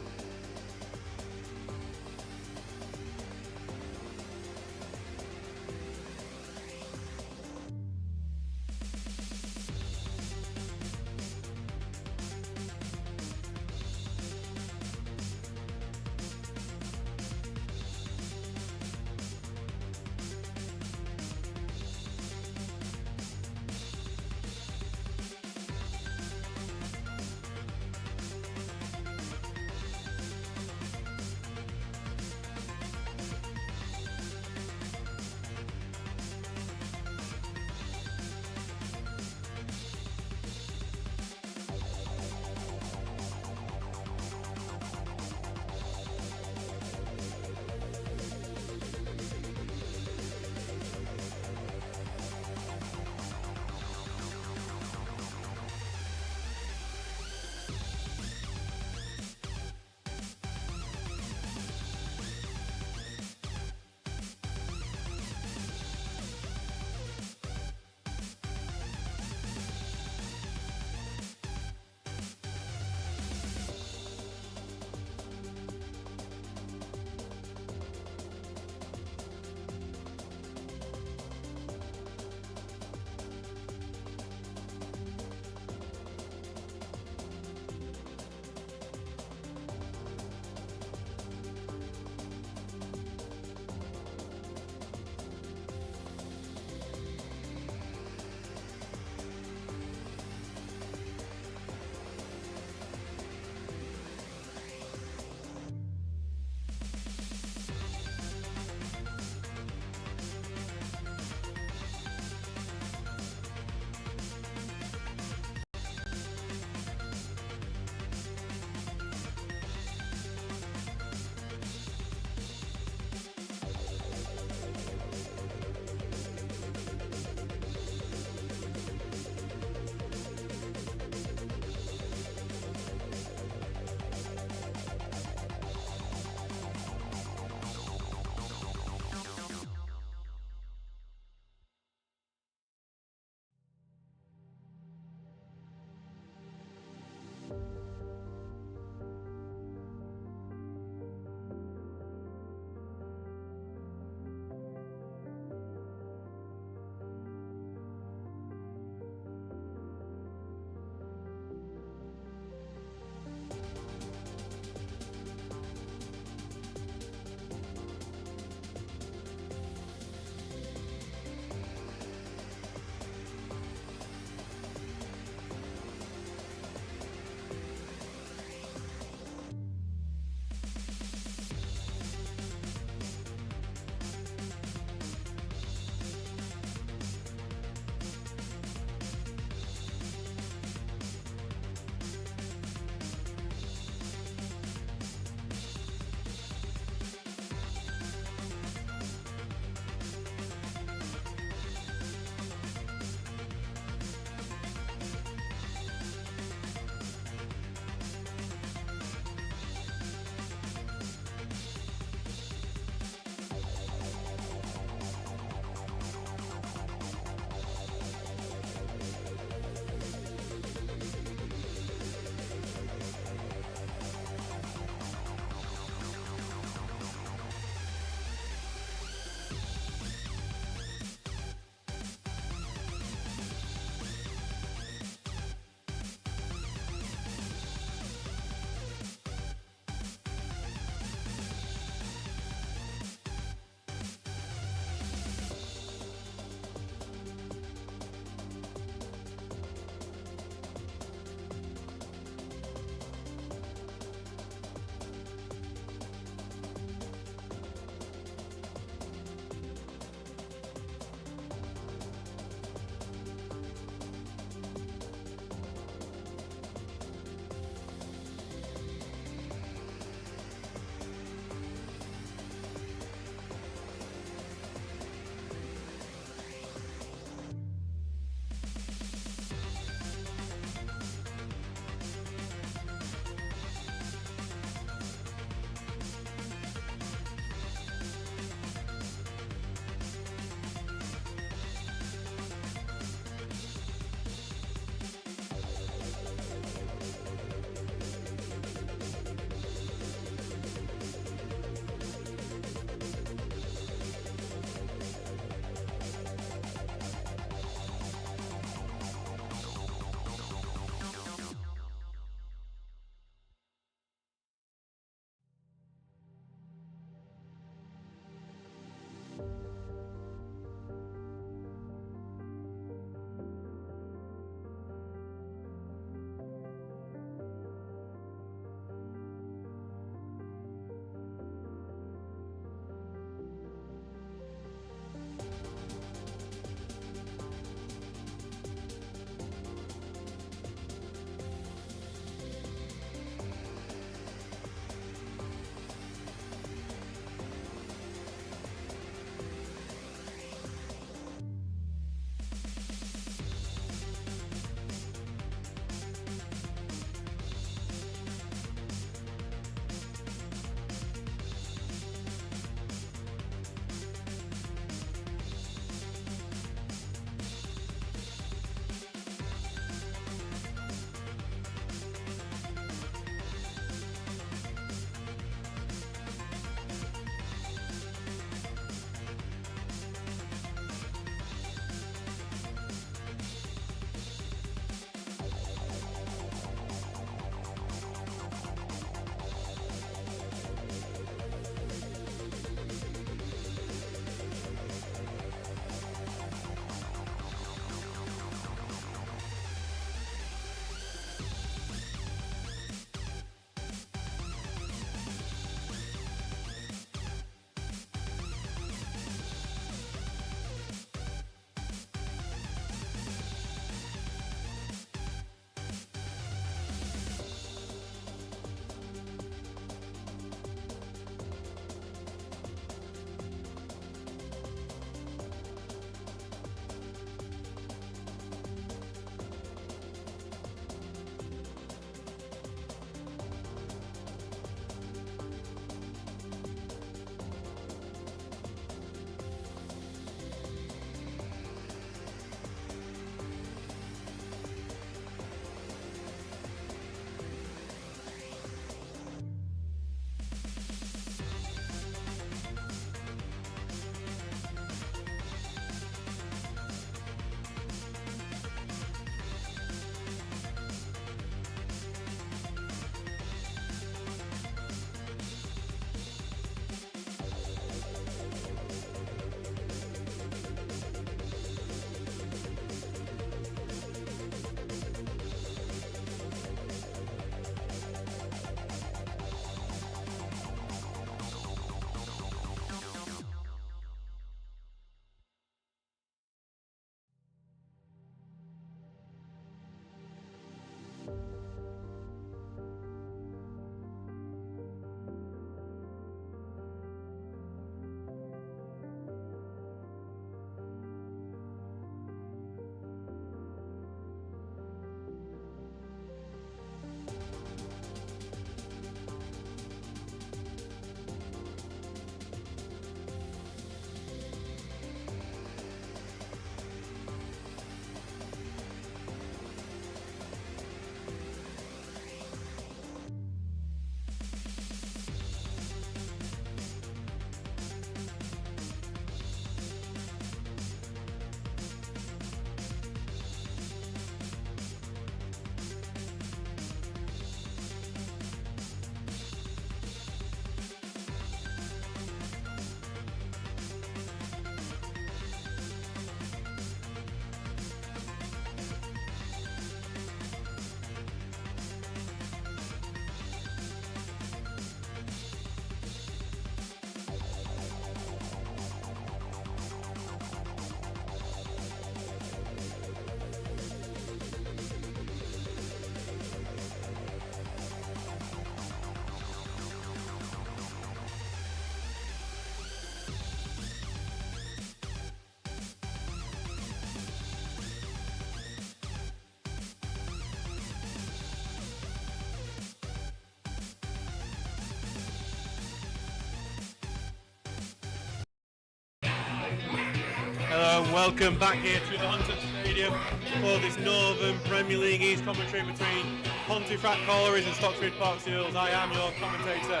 welcome back here to the Hunter Stadium for this Northern Premier League East commentary between Pontefract Collieries and Stocksbridge Park Seals. I am your commentator,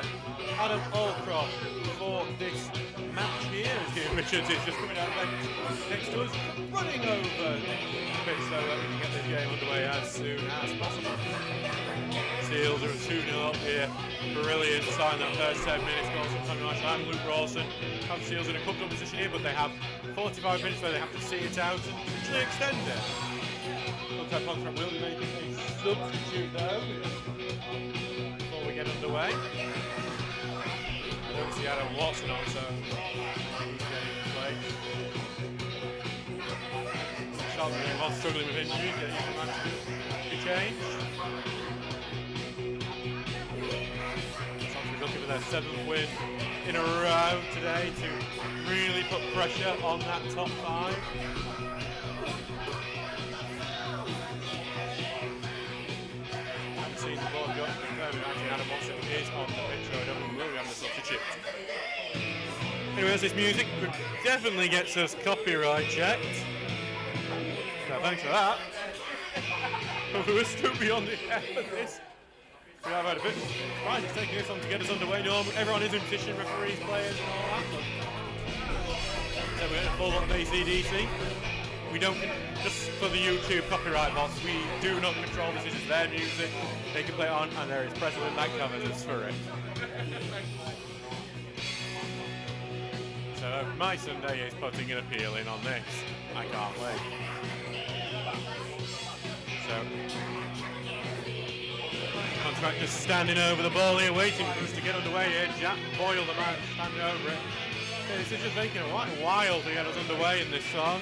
Adam Allcroft, for this match here. As Richards is just coming out of the next to us, running over the pitch so that we can get this game underway as soon as possible. Seals are 2-0 up here. Brilliant sign that first 10 minutes. Goals from Tommy Marshall and Luke Rawson. Have Seals in a comfortable position here, but they have 45 minutes where they have to see it out and actually extend it. Looks like Pontefract will be making a substitute though before we get underway. I don't see Adam Watson on, so he's getting in play. Charlton was struggling with injuries, yet he managed to be changed. Looking for their 7th win in a row today to really put pressure on that top 5. Haven't seen the ball go actually Adam Watson is on the pitch, so I don't know who we have the substitute. Anyways, this music definitely gets us copyright checked. So thanks for that. We're still beyond the end of this. We have had a bit right, he's taking this on to get us underway. Everyone is in position, referees, players and all that. So we're going to full on ACDC. We don't, just for the YouTube copyright box, we do not control this. This is their music. They can play it on and there is precedent that covers us for it. So my Sunday is putting an appeal in on this. I can't wait. So Pontefract just standing over the ball here, waiting for us to get underway here. Jack Boyle, the man, standing over it. Yeah, this is just making a while to get us underway in this song.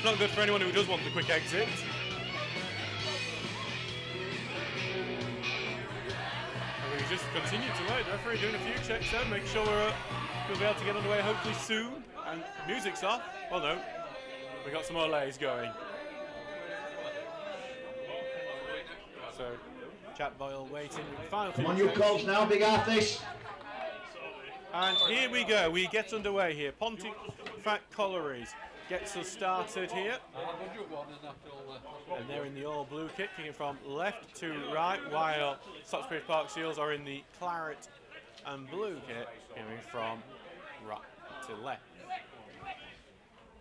Not good for anyone who does want the quick exit. And we just continue to wait. The referee doing a few checks there, make sure we'll be able to get underway hopefully soon. And music's off. Well, no, we got some more lays going. So Jack Boyle waiting. Come on, you calls now, Big Arthis. And here we go. We get underway here. Pontefract Collieries gets us started here. And they're in the all blue kit, kicking from left to right, while Stocksbridge Park Seals are in the claret and blue kit, coming from right to left.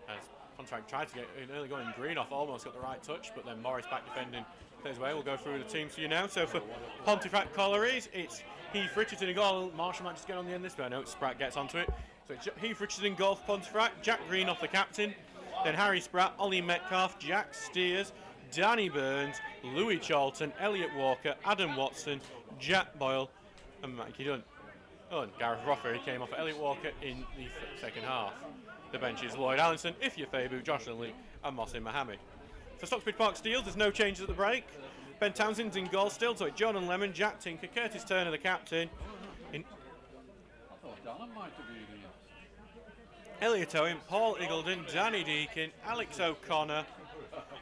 As Pontefract tried to get an early going, green off, almost got the right touch, but then Morris back defending. Plays away. We'll go through the teams for you now. So for Pontefract Collieries, it's Heath Richardson in goal. Marshall might just get on the end of this, but I know Spratt gets onto it. So it's Heath Richardson in goal for Pontefract, Jack Greenough the captain, then Harry Spratt, Ollie Metcalf, Jack Steers, Danny Burns, Louis Charlton, Elliot Walker, Adam Watson, Jack Boyle, and Mikey Dunn. Oh, and Gareth Roffer, he came off for Elliot Walker in the second half. The bench is Lloyd Allinson, Ifya Fabu, Joshua Lee, and Mohsin Mohammed. For Stocksbridge Park Steels, there's no changes at the break. Ben Townsend's in goal still, so it's John and Lemon, Jack Tinker, Curtis Turner, the captain. I thought Dallin might have been here. Elliot Owen, Paul Iggulden, Danny Deacon, Alex O'Connor,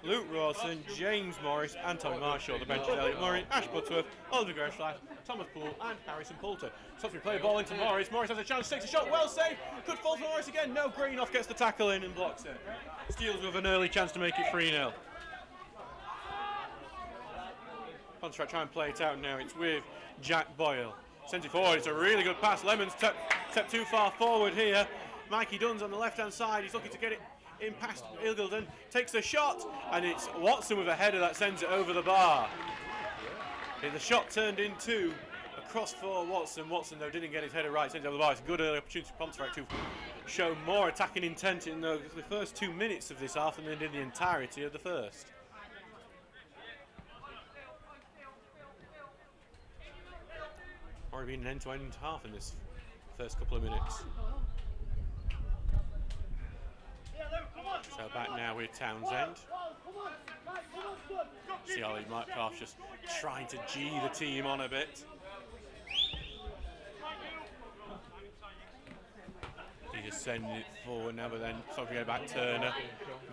Luke Rawson, James Morris, and Tommy Marshall. The bench is Elliot Murray, Ash Butterworth, Oliver Gershlife, Thomas Poole, and Harrison Poulter. Stocksbridge play a ball into Morris. Morris has a chance, takes a shot, well saved. Good fall for Morris again. No, Greenough gets the tackle in and blocks it. Steals with an early chance to make it 3-0. Pontefract try and play it out now. It's with Jack Boyle. Sends it forward. It's a really good pass. Lemon's stepped too far forward here. Mikey Dunn's on the left-hand side. He's looking to get it in past Iggulden. Takes a shot, and it's Watson with a header that sends it over the bar. The shot turned into a cross for Watson. Watson, though, didn't get his header right. Sends it over the bar. It's a good early opportunity for Pontefract to show more attacking intent in the first 2 minutes of this half than they did the entirety of the first. Already been an end-to-end half in this first couple of minutes. So back now with Townsend. See Ollie Metcalf just trying to G the team on a bit. He just sending it forward now, but then sorry to go back Turner.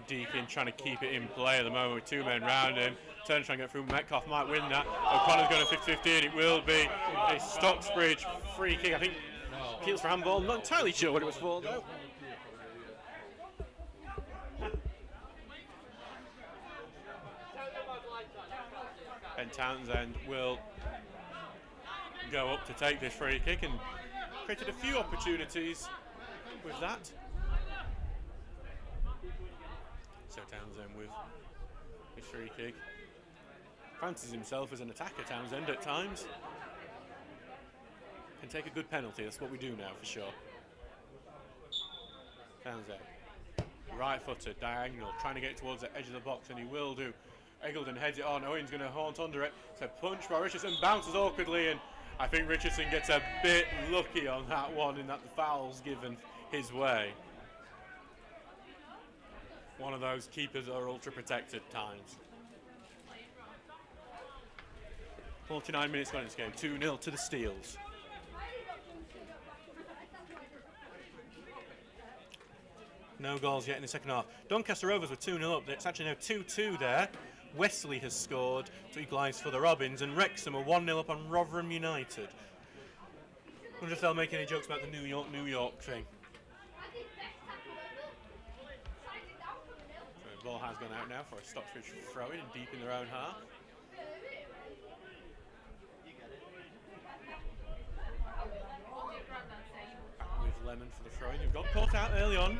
Deacon trying to keep it in play at the moment with 2 men round him. Turner trying to get through. Metcalf might win that. O'Connor's going to 50-50 and it will be a Stocksbridge free kick. I think appeals for handball. Not entirely sure what it was for though. Ben Townsend will go up to take this free kick and created a few opportunities with that. So Townsend with his free kick. Fancies himself as an attacker, Townsend, at times. Can take a good penalty, that's what we do now for sure. Townsend, right-footed, diagonal, trying to get towards the edge of the box, and he will do. Eggleton heads it on, Owen's going to haunt under it. So punch by Richardson, bounces awkwardly, and I think Richardson gets a bit lucky on that one in that the foul's given his way. One of those keepers are ultra protected times. 49 minutes gone in this game, 2-0 to the Steels. No goals yet in the second half. Doncaster Rovers were 2-0 up. It's actually now 2-2 there. Wesley has scored to equalise for the Robins, and Wrexham are 1-0 up on Rotherham United. I wonder if they'll make any jokes about the New York thing. So the ball has gone out now for a Stocksbridge throw-in and deep in their own half. Back with Lemon for the throw-in. Who got caught out early on.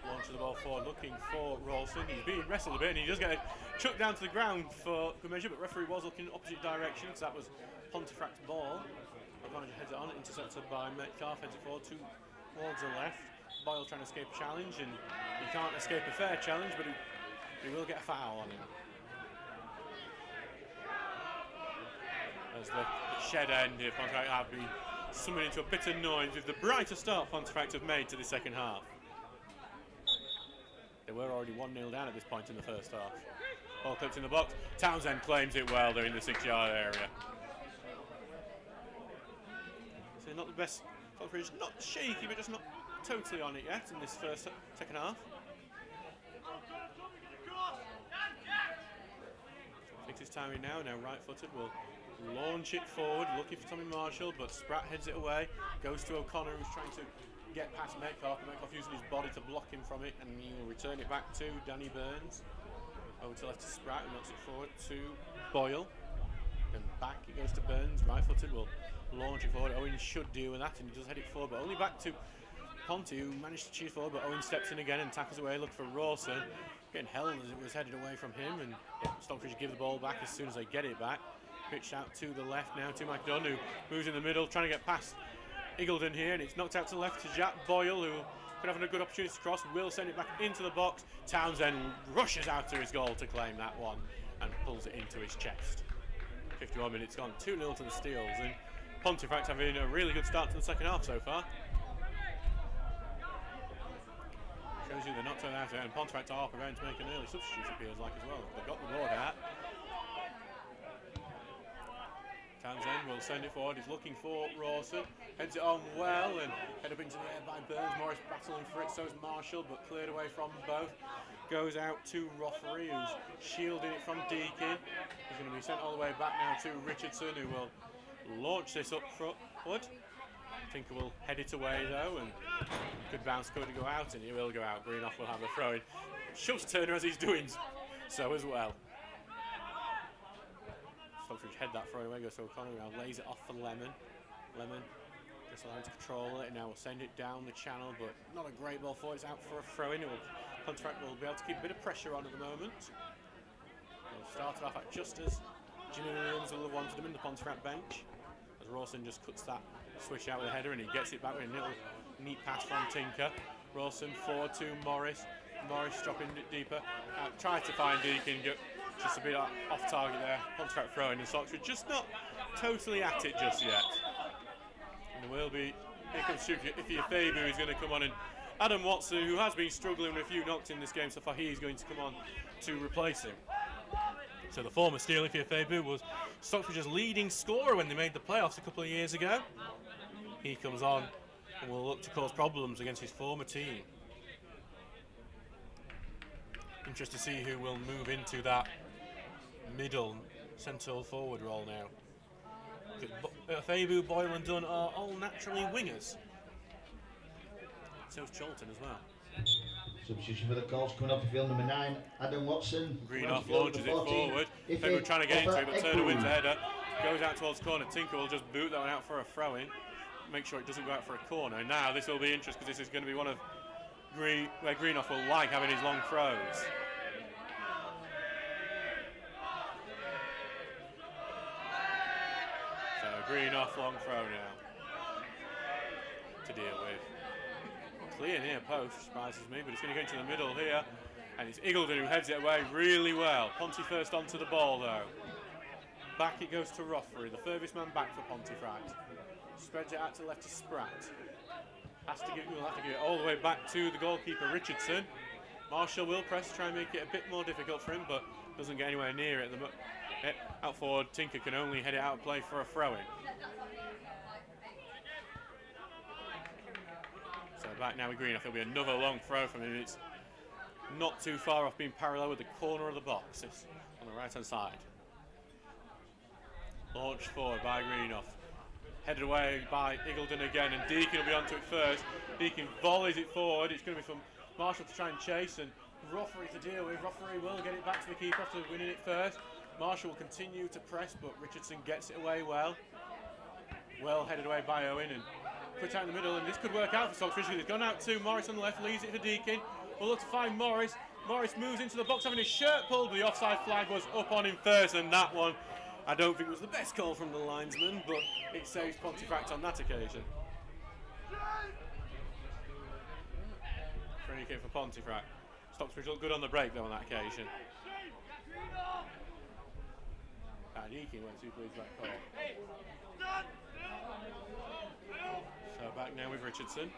Launching the ball forward, looking for Rawson. He's being wrestled a bit, and he does get chucked down to the ground for good measure, but referee was looking in opposite direction, because that was Pontefract's ball. O'Connor heads it on, intercepted by Metcalf, heads it forward towards the left. Boyle trying to escape a challenge, and he can't escape a fair challenge, but he will get a foul on him. As the shed end here, Pontefract have been summoned into a bit of noise with the brighter start Pontefract have made to the second half. They were already 1-0 down at this point in the first half. Ball clipped in the box. Townsend claims it well. They're in the 6-yard area. So not the best. Stocksbridge not shaky, but just not totally on it yet in this second half. Fixes timing now. Now right-footed will launch it forward, looking for Tommy Marshall, but Spratt heads it away. Goes to O'Connor, who's trying to get past Metcalf, and Metcalf using his body to block him from it, and he will return it back to Danny Burns. Over to left to Spratt, who knocks it forward to Boyle. Then back it goes to Burns, right-footed, will launch it forward. Owen should deal with that, and he does head it forward, but only back to Ponty, who managed to choose forward, but Owen steps in again and tackles away, looking for Rawson. Getting held as it was headed away from him, and Stockbridge give the ball back as soon as they get it back. Pitched out to the left now to Mike Dunn, who moves in the middle, trying to get past Eggleton here, and it's knocked out to the left to Jack Boyle, who could have a good opportunity to cross, will send it back into the box. Townsend rushes out to his goal to claim that one and pulls it into his chest. 51 minutes gone, 2-0 to the Steels, and Pontefract having a really good start to the second half so far. Shows you they're not turned out, and Pontefract are preparing to make an early substitute, appears like as well. They've got the board out. Townsend will send it forward, he's looking for Rawson, heads it on well and head up into the air by Burns. Morris battling for it, so is Marshall, but cleared away from both. Goes out to Roffery, who's shielding it from Deakin. He's going to be sent all the way back now to Richardson, who will launch this up forward. Tinker will head it away though, and good bounce, could go out, and it will go out. Greenoff will have a throw in. Shoves Turner as he's doing so as well. Stockbridge head that throw away, goes to O'Connor, now lays it off for Lemon. Lemon just allowed to control it, and now will send it down the channel, but not a great ball forward. It's out for a throw in. Pontefract will be able to keep a bit of pressure on at the moment. They'll start it off at just as Jimmy Williams will have wanted him in the Pontefract bench, as Rawson just cuts that switch out with a header, and he gets it back with a little neat pass from Tinker. Rawson forward to Morris. Morris dropping it deeper. Tries to find Deakin, just a bit off target there. Pontefract throwing, and Stocksbridge just not totally at it just yet. And there will be, here comes Ify Fabu, who's going to come on, and Adam Watson, who has been struggling with a few knocks in this game so far, he is going to come on to replace him. So the former Steel, Ify Fabu, was Stockbridge's leading scorer when they made the playoffs a couple of years ago. He comes on and will look to cause problems against his former team. Interested to see who will move into that middle central forward role now. Fabu, Boyle and Dunn are all naturally wingers. So is Charlton as well. Substitution for the Colts coming off the field, number 9, Adam Watson. Greenoff launches it forward. February trying to get into it, but Turner wins a header. Goes out towards corner. Tinker will just boot that one out for a throw-in. Make sure it doesn't go out for a corner. Now this will be interesting because this is going to be one of where Greenough will like having his long throws. So Greenough long throw now to deal with. Clear near post, surprises me, but it's going to go into the middle here. And it's Eagledon who heads it away really well. Ponty first onto the ball though. Back it goes to Rothery, the furthest man back for Pontefract. Spreads it out to left to Spratt. We'll have to give it all the way back to the goalkeeper Richardson. Marshall will press, try and make it a bit more difficult for him, but doesn't get anywhere near it. Out forward, Tinker can only head it out of play for a throw-in. So back now with Greenough, there'll be another long throw from him. It's not too far off being parallel with the corner of the box. It's on the right-hand side. Launched forward by Greenough. Headed away by Eagledon again, and Deacon will be onto it first. Deacon volleys it forward. It's going to be from Marshall to try and chase, and Rothery to deal with. Rothery will get it back to the keeper after winning it first. Marshall will continue to press, but Richardson gets it away well. Well headed away by Owen, and put out in the middle, and this could work out for Stocksbridge. It's gone out to Morris on the left, leaves it for Deacon. We'll look to find Morris. Morris moves into the box, having his shirt pulled, but the offside flag was up on him first, and that one I don't think it was the best call from the linesman, but it saves Pontefract on that occasion. Free kick for Pontefract. Stocksbridge looked good on the break though on that occasion. And Eakin went too pleased that call. So back now with Richardson.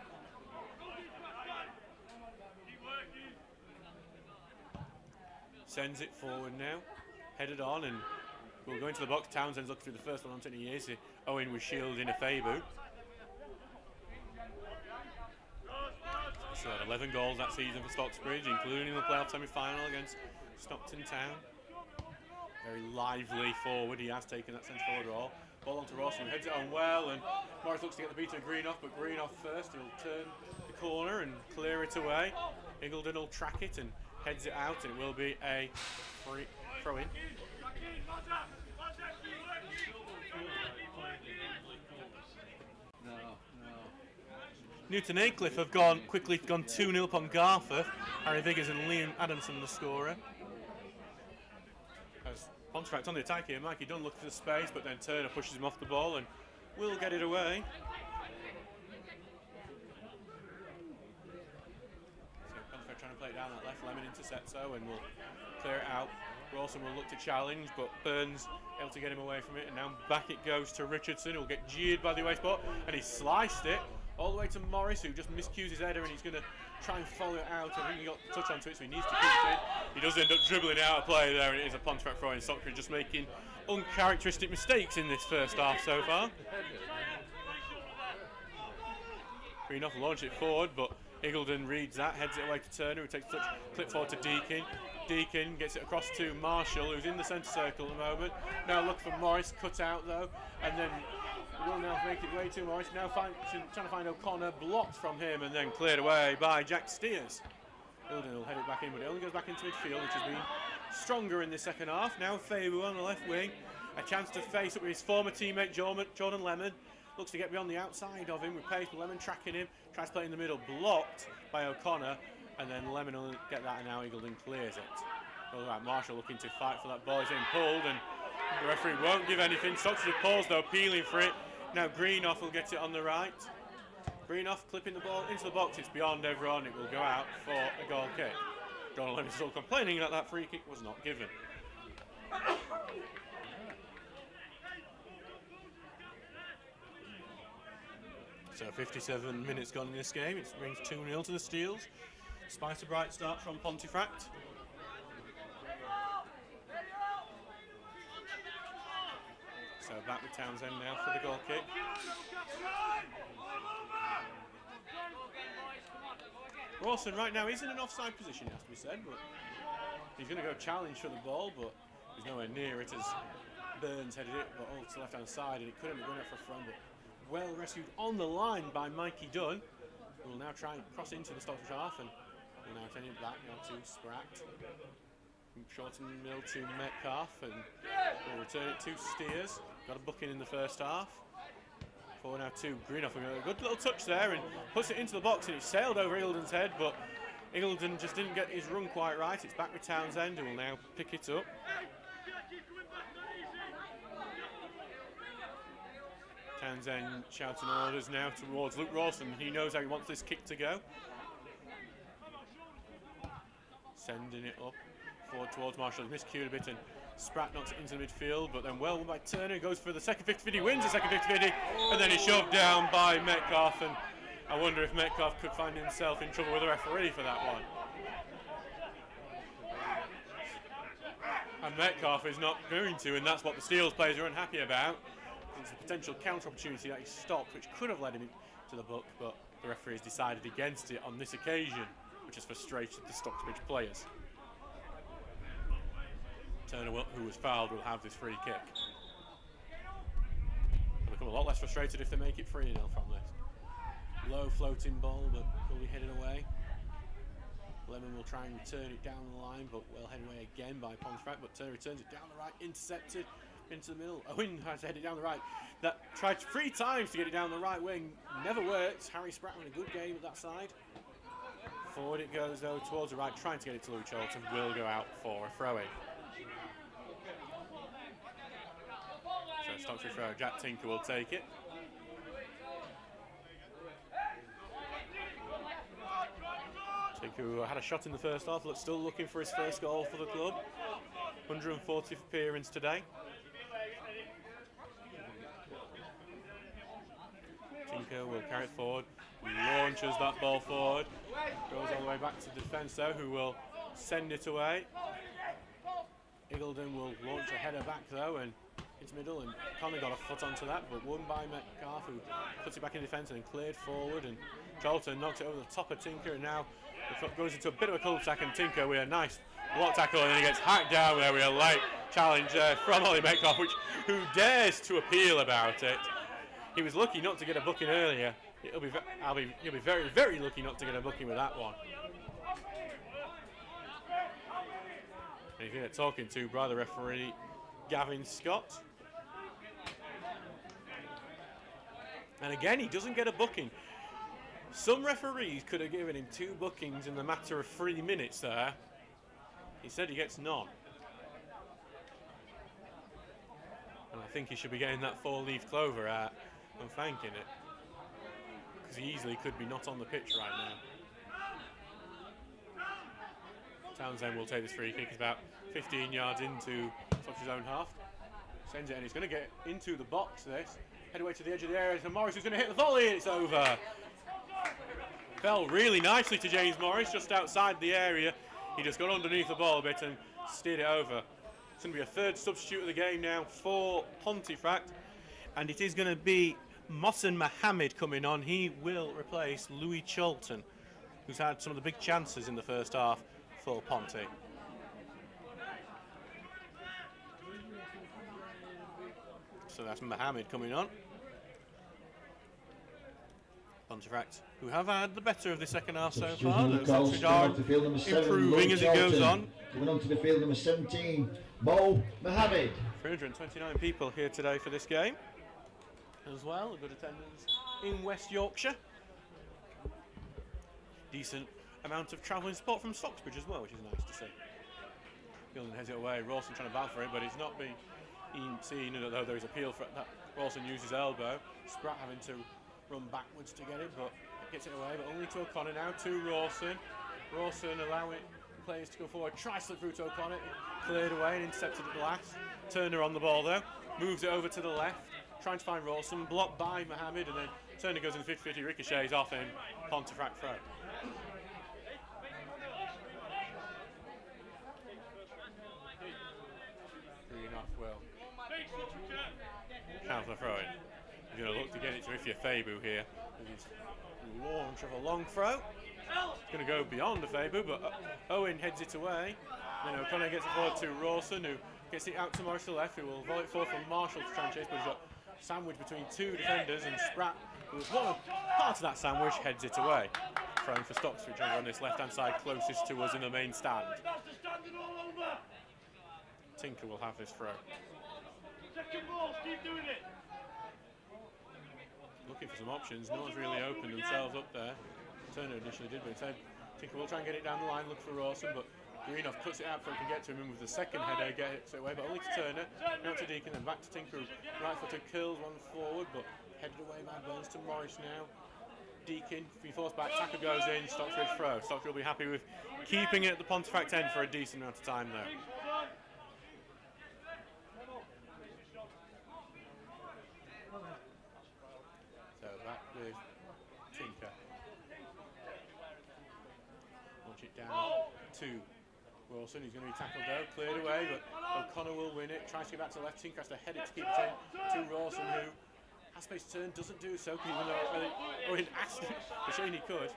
Sends it forward now. Headed on, and we'll go into the box. Townsend's looking through the first one on 20 years. Owen was shielding a Fabu. So 11 goals that season for Stocksbridge, including the playoff semi-final against Stockton Town. Very lively forward. He has taken that centre forward role. Ball onto Ross, who heads it on well, and Morris looks to get the beat of Greenough, but Greenough first. He'll turn the corner and clear it away. Eagledon will track it and heads it out, and it will be a free throw-in. Newton Aycliffe have quickly gone 2-0 upon Garforth. Harry Viggers and Liam Adamson the scorer. As Pontefract on the attack here, Mikey Dunn looks for the space, but then Turner pushes him off the ball and will get it away. So Pontefract trying to play it down that left. Lemon intercepts though and will clear it out. Rawson will look to challenge, but Burns able to get him away from it, and now back it goes to Richardson, who'll get jeered by the away spot, and he sliced it all the way to Morris, who just miscues his header, and he's going to try and follow it out. I think he got the touch onto it, so he needs to keep it in. He does end up dribbling it out of play there, and it is a Pontefract throw in. Stockbridge just making uncharacteristic mistakes in this first half so far. Greenough will launch it forward, but Eagledon reads that, heads it away to Turner, who takes a touch, clip forward to Deacon. Deacon gets it across to Marshall, who's in the centre circle at the moment. Now look for Morris, cut out though, and then will now make it way to Morris. Now trying to find O'Connor, blocked from him and then cleared away by Jack Steers. Eagledon will head it back in, but it only goes back into midfield, which has been stronger in the second half. Now Fabu on the left wing, a chance to face up with his former teammate Jordan Lemon. Looks to get beyond the outside of him with pace, but Lemon tracking him, tries to play in the middle, blocked by O'Connor, and then Lemon will get that, and now Eagledon clears it. All right, Marshall looking to fight for that ball, he's getting pulled, and the referee won't give anything. Stocksbridge pause though, appealing for it. Now Greenough will get it on the right. Greenough clipping the ball into the box, it's beyond everyone, it will go out for a goal kick. Donald Lemon still complaining that that free kick was not given. So 57 minutes gone in this game. It brings 2-0 to the Steels. Despite a bright start from Pontefract. So back with Townsend now for the goal kick. Rawson right now is in an offside position, it has to be said, but he's going to go challenge for the ball, but he's nowhere near it as Burns headed it, but all to the left-hand side, and he couldn't have gone out for a front. Well rescued on the line by Mikey Dunn, who will now try and cross into the Stockbridge half, and will now turn it back now to Spratt. Shorten mill to Metcalf, and we'll return it to Steers. Got a booking in the first half. Forward now to Greenough. A good little touch there and puts it into the box, and it sailed over Eagledon's head, but Eagledon just didn't get his run quite right. It's back with Townsend, who will now pick it up. Townsend shouting orders now towards Luke Rawson. He knows how he wants this kick to go. Sending it up forward towards Marshall. Miscued a bit, and Spratt knocks it into the midfield, but then well by Turner, goes for the second 50-50, wins the second 50-50, and then he's shoved down by Metcalf, and I wonder if Metcalf could find himself in trouble with the referee for that one. And Metcalf is not going to, and that's what the Steels players are unhappy about. It's a potential counter opportunity that he stopped, which could have led him to the book, but the referee has decided against it on this occasion, which has frustrated the Stocksbridge players. Turner, who was fouled, will have this free kick. They'll become a lot less frustrated if they make it 3-0 from this. Low floating ball, but will be headed away. Lemon will try and return it down the line, but well headed away again by Pontefract, but Turner returns it down the right, intercepted into the middle. Owen has to head it down the right. That tried 3 times to get it down the right wing, never worked. Harry Spratt in a good game at that side. Forward it goes though towards the right, trying to get it to Louis Charlton, will go out for a throw-in. So Stocksbridge throw, Jack Tinker will take it. Tinker, who had a shot in the first half, still looking for his first goal for the club. 140th appearance today. Tinker will carry it forward, launches that ball forward, goes all the way back to the defence though, who will send it away. Eagledon will launch a header back though, and into middle, and Connor got a foot onto that, but won by Metcalf, who puts it back in defence and then cleared forward, and Charlton knocks it over the top of Tinker, and now it goes into a bit of a cul-de-sac, and Tinker with a nice block tackle, and he gets hacked down there with a late challenge from Ollie Metcalf, who dares to appeal about it. He was lucky not to get a booking earlier. He'll be very, very lucky not to get a booking with that one. And he's here talking to brother referee Gavin Scott. And again, he doesn't get a booking. Some referees could have given him 2 bookings in the matter of 3 minutes there. He said he gets none. And I think he should be getting that 4-leaf clover out and thanking it, because he easily could be not on the pitch right now. Townsend will take this free kick. He's about 15 yards into his own half. Sends it, and he's going to get into the box this. Head away to the edge of the area, and Morris is going to hit the volley, and it's over. Fell really nicely to James Morris, just outside the area. He just got underneath the ball a bit and steered it over. It's going to be a 3rd substitute of the game now for Pontefract, and it is going to be Mohsen Mohammed coming on. He will replace Louis Charlton, who's had some of the big chances in the first half for Ponte. So that's Mohammed coming on. Pontefract, who have had the better of the second half so far. Stocksbridge are improving as it goes on. Coming on to the field, number 17, Mo Mohammed. 329 people here today for this game as well. A good attendance in West Yorkshire. Decent amount of travelling support from Stocksbridge as well, which is nice to see. Gilden heads it away. Rawson trying to battle for it, but it's not being seen, although there is appeal for that. Rawson used his elbow. Spratt having to run backwards to get it, but gets it away, but only to O'Connor now, to Rawson. Rawson allowing players to go forward, tries to slip through to O'Connor, cleared away and intercepted at the last. Turner on the ball though, moves it over to the left, trying to find Rawson, blocked by Mohammed, and then Turner goes in the 50-50, ricochets off him, Pontefract throw. Counter throwing. He's going to look to get it to Ifeafabu here with his launch of a long throw. It's going to go beyond Ifeafabu, but Owen heads it away. Then O'Connor gets it forward to Rawson, who gets it out to Morris to the left, who will volley it forward from Marshall to try and chase, but he's got sandwich between 2 defenders, and Spratt, who was one of part of that sandwich, heads it away. throwing for Stocksbridge over on this left-hand side closest to us in the main stand. Tinker will have this throw. Second ball, keep doing it. Looking for some options. No one's really opened themselves up there. Turner initially did, but instead Tinker will try and get it down the line, look for Rawson, but Greenoff cuts it out before he can get to him, and with the second header gets it away, but only to Turner, out to Deacon, then back to Tinker. Right footed curls one forward, but headed away by Burns to Morris now. Deacon, free force back, tackle goes in, Stocksbridge throw. Stocksbridge will be happy with keeping it at the Pontefract end for a decent amount of time there. So back with Tinker. Launch it down to Wilson, who's going to be tackled though, cleared away, but O'Connor will win it, tries to get back to left, Tinker has to head it to keep it in to Rawson, who has space to turn, doesn't do so, even though Owen asked him, but showing he could.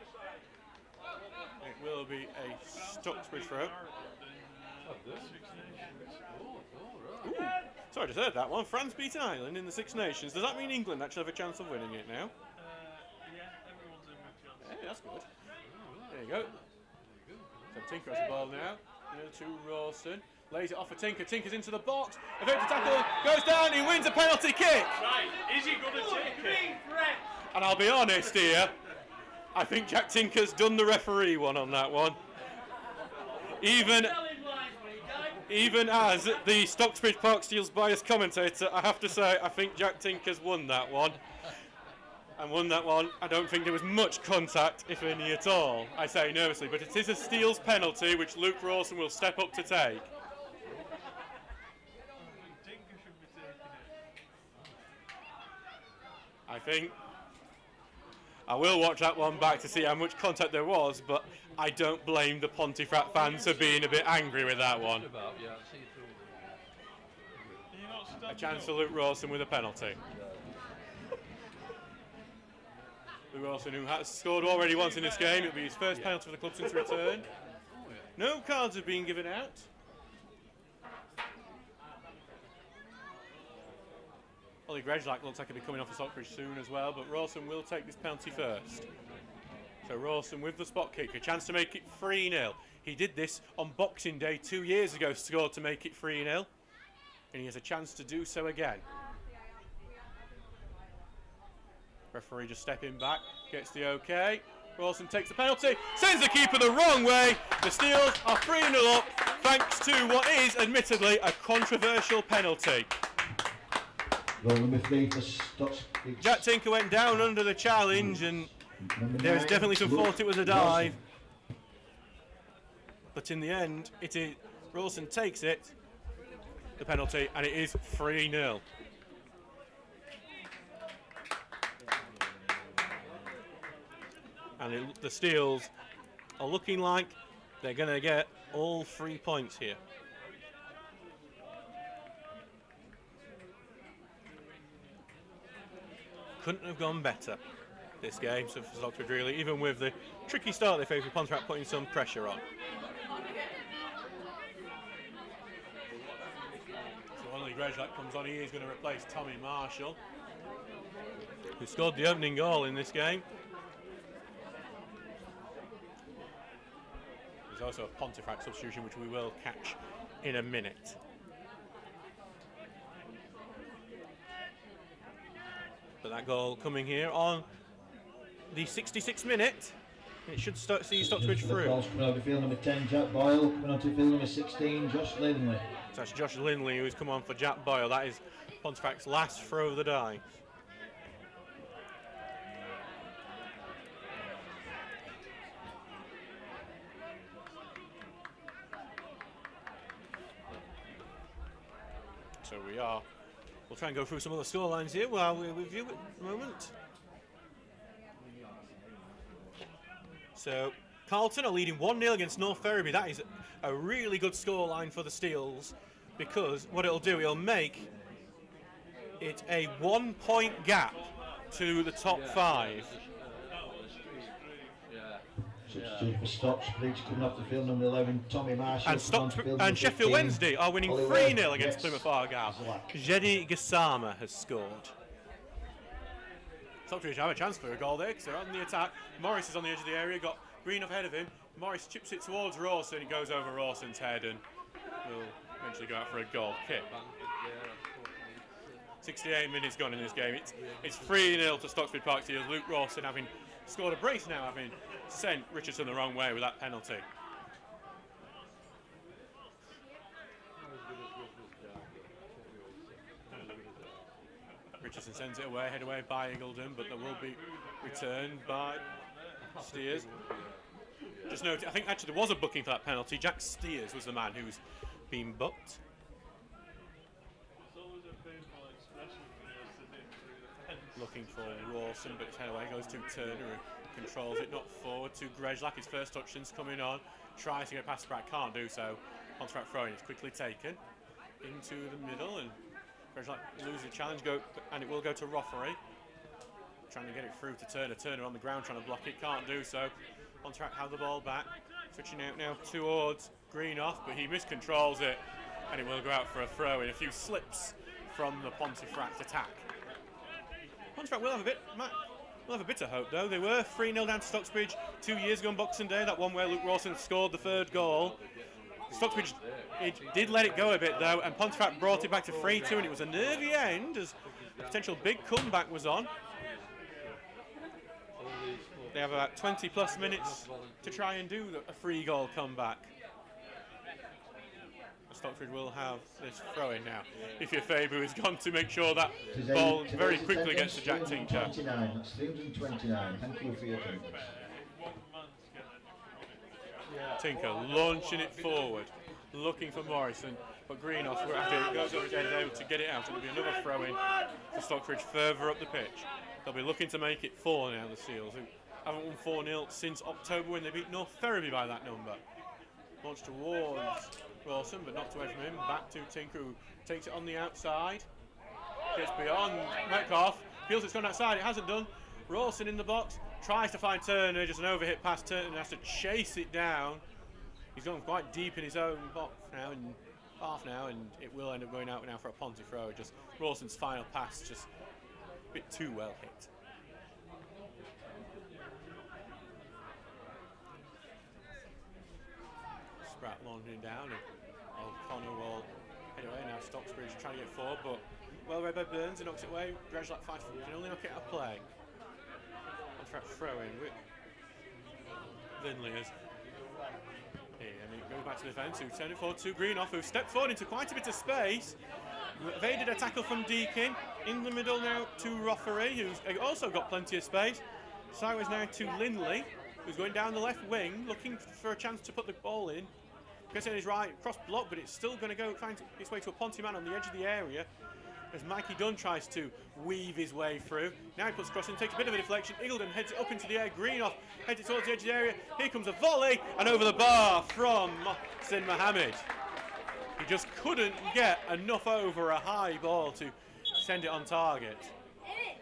It will be a Stocksbridge throw. Ooh, sorry, I just heard that one. France beat Ireland in the Six Nations. Does that mean England actually have a chance of winning it now? Yeah, everyone's in with chance. Hey, that's good. There you go. So Tinker has the ball now. To Rawson. Lays it off for Tinker. Tinker's into the box. Evades the tackle. Goes down. He wins a penalty kick. Right, is he going to take it? And I'll be honest here. I think Jack Tinker's done the referee one on that one. Even as the Stocksbridge Park Steels bias commentator, I have to say I think Jack Tinker's won that one. And won that one. I don't think there was much contact, if any at all. I say nervously, but it is a Steels penalty which Luke Rawson will step up to take. I think I will watch that one back to see how much contact there was, but I don't blame the Pontefract fans for being a bit angry with that one. A chance for Luke Rawson with a penalty. Luke Rawson, who has scored already once in this game, it'll be his first penalty for the club since return. No cards have been given out. Ollie Grejlak looks like he'll be coming off for Stockbridge soon as well, but Rawson will take this penalty first. So Rawson with the spot kick, a chance to make it 3-0. He did this on Boxing Day 2 years ago, scored to make it 3-0. And he has a chance to do so again. Referee just stepping back, gets the okay. Rawson takes the penalty, sends the keeper the wrong way. The Steels are 3-0 up, thanks to what is admittedly a controversial penalty. Goal number 3 for Stocksbridge. Jack Tinker went down under the challenge, and there was definitely some thought it was a dive. But in the end, it is Rawson takes it, the penalty, and it is 3-0. And the Steels are looking like they're going to get all 3 points here. Couldn't have gone better, this game, so for Stocksbridge really, even with the tricky start they faced with Pontefract putting some pressure on. So Ollie Grejlak comes on, he is going to replace Tommy Marshall, who scored the opening goal in this game. There's also a Pontefract substitution which we will catch in a minute. But that goal coming here on the 66th minute. It should see Stocksbridge through. Coming over field number 10, Jack Boyle. Coming on to field number 16, Josh Lindley. So that's Josh Lindley who's come on for Jack Boyle. That is Pontefract's last throw of the day. So we'll try and go through some other scorelines here while we review it at the moment. So Carlton are leading 1-0 against North Ferriby. That is a really good scoreline for the Steels, because what it'll do, it'll make it a 1 point gap to the top 5. Substitute for Stocksbridge coming off the field number 11, Tommy Marshall. And Sheffield Wednesday are winning 3-0 against Plymouth Argyle. Jedi Gassama has scored. Stocksbridge have a chance for a goal there because they're on the attack. Morris is on the edge of the area, got Greenup ahead of him. Morris chips it towards Rawson. It goes over Rawson's head and will eventually go out for a goal kick. 68 minutes gone in this game. It's 3-0 to Stocksbridge Park Steelers. Luke Rawson having scored a brace now, having sent Richardson the wrong way with that penalty. Richardson sends it away, head away by Ingledon, but there will be returned by Steers. Just note, I think actually there was a booking for that penalty. Jack Steers was the man who's been booked. Looking for Rawson, but it's head away, goes to Turner, who controls it, not forward to Grejlak. His first touching's coming on, tries to get past Pratt, can't do so. Pontefract throwing, it's quickly taken into the middle, and Grejlak loses the challenge, and it will go to Roffery. Trying to get it through to Turner. Turner on the ground trying to block it, can't do so. Pontefract have the ball back, switching out now towards Greenoff, but he miscontrols it, and it will go out for a throw in. A few slips from the Pontefract attack. Pontefract will have a bit of hope though. They were 3-0 down to Stocksbridge 2 years ago on Boxing Day, that one where Luke Rawson scored the third goal. Stocksbridge did let it go a bit though, and Pontefract brought it back to 3-2, and it was a nervy end as a potential big comeback was on. They have about 20 plus minutes to try and do a 3-goal comeback. Stockbridge will have this throw-in now. If your favour is gone to make sure that ball very quickly gets to Jack Tinker. 29, that's 329. Thank you for your attendance. Tinker launching it forward, looking for Morrison, but Greenoff, after it goes over his head, is able to get it out. It'll be another throw-in for Stockbridge further up the pitch. They'll be looking to make it 4 now, the Seals, who haven't won 4-0 since October when they beat North Ferriby by that number. Launched towards Rawson, but knocked away from him. Back to Tinker, who takes it on the outside. Gets beyond Metcalf. Feels it's gone outside. It hasn't done. Rawson in the box. Tries to find Turner. Just an overhit past Turner. And has to chase it down. He's gone quite deep in his own box now, and half now, and it will end up going out now for a Ponty throw. Just Rawson's final pass, just a bit too well hit. Spratt launching down, and O'Connor will head away now. Stocksbridge trying to get forward, but well read by Burns, and knocks it away. Grejlak fights for it, can only knock it out of play. Contract throw in with Lindley as here, and it goes back to the defence, who turn it forward to Greenoff, who stepped forward into quite a bit of space. Evaded a tackle from Deakin. In the middle now to Roffery, who's also got plenty of space. Sideways now to Lindley, who's going down the left wing, looking for a chance to put the ball in. Gets in his right, cross block, but it's still going to go find its way to a Ponty man on the edge of the area. As Mikey Dunn tries to weave his way through. Now he puts cross in, takes a bit of a deflection. Ingledon heads it up into the air. Greenoff heads it towards the edge of the area. Here comes a volley, and over the bar from Mohsin Mohammed. He just couldn't get enough over a high ball to send it on target.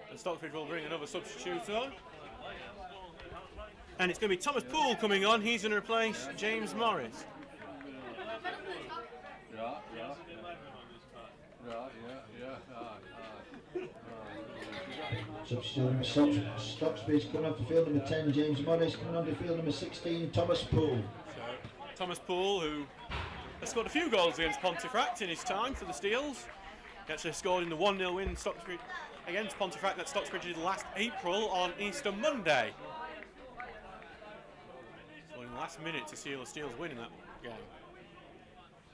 And Stockbridge will bring another substitute on. And it's going to be Thomas Poole coming on. He's going to replace James Morris. Substituting Stocksbridge coming off the field, number 10, James Morris, coming on the field, number 16, Thomas Poole. So, Thomas Poole, who has scored a few goals against Pontefract in his time for the Steels. He actually scored in the 1-0 win Stocksbridge against Pontefract that Stocksbridge did last April on Easter Monday. So in the last minute to seal the Steels win in that game.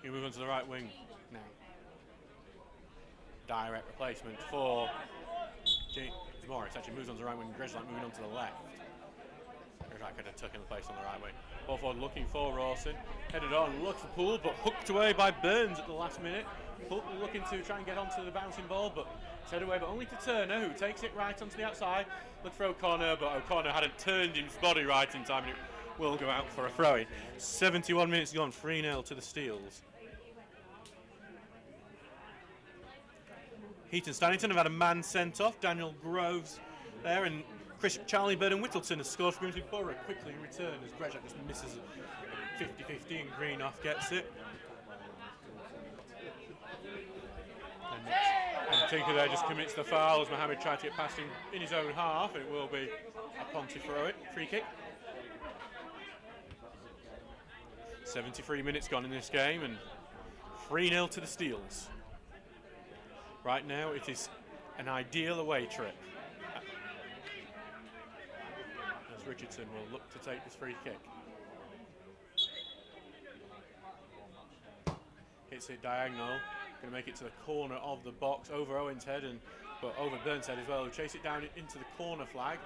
He'll move on to the right wing now. Direct replacement for James Morris. Actually moves on to the right wing. Grejlak moving on to the left. Grejlak could have taken the place on the right wing. Ball forward looking for Rawson. Headed on, look for Poole, but hooked away by Burns at the last minute. Poole looking to try and get onto the bouncing ball, but it's headed away, but only to Turner, who takes it right onto the outside. Look for O'Connor, but O'Connor hadn't turned his body right in time, and it will go out for a throw-in. 71 minutes gone, 3-0 to the Steels. Heaton Stannington have had a man sent off. Daniel Groves there, and Charlie Bird and Whittleton has scored for Grimsby Borough. Quickly in return as Grejlak just misses 50-50 and Greenoff gets it. And Tinker there just commits the foul as Mohammed tried to get past him in his own half. It will be a Pontefract free kick. 73 minutes gone in this game and 3-0 to the Steels. Right now it is an ideal away trip. As Richardson will look to take this free kick. Hits it diagonal, going to make it to the corner of the box over Owen's head but over Burns' head as well. He'll chase it down into the corner flag.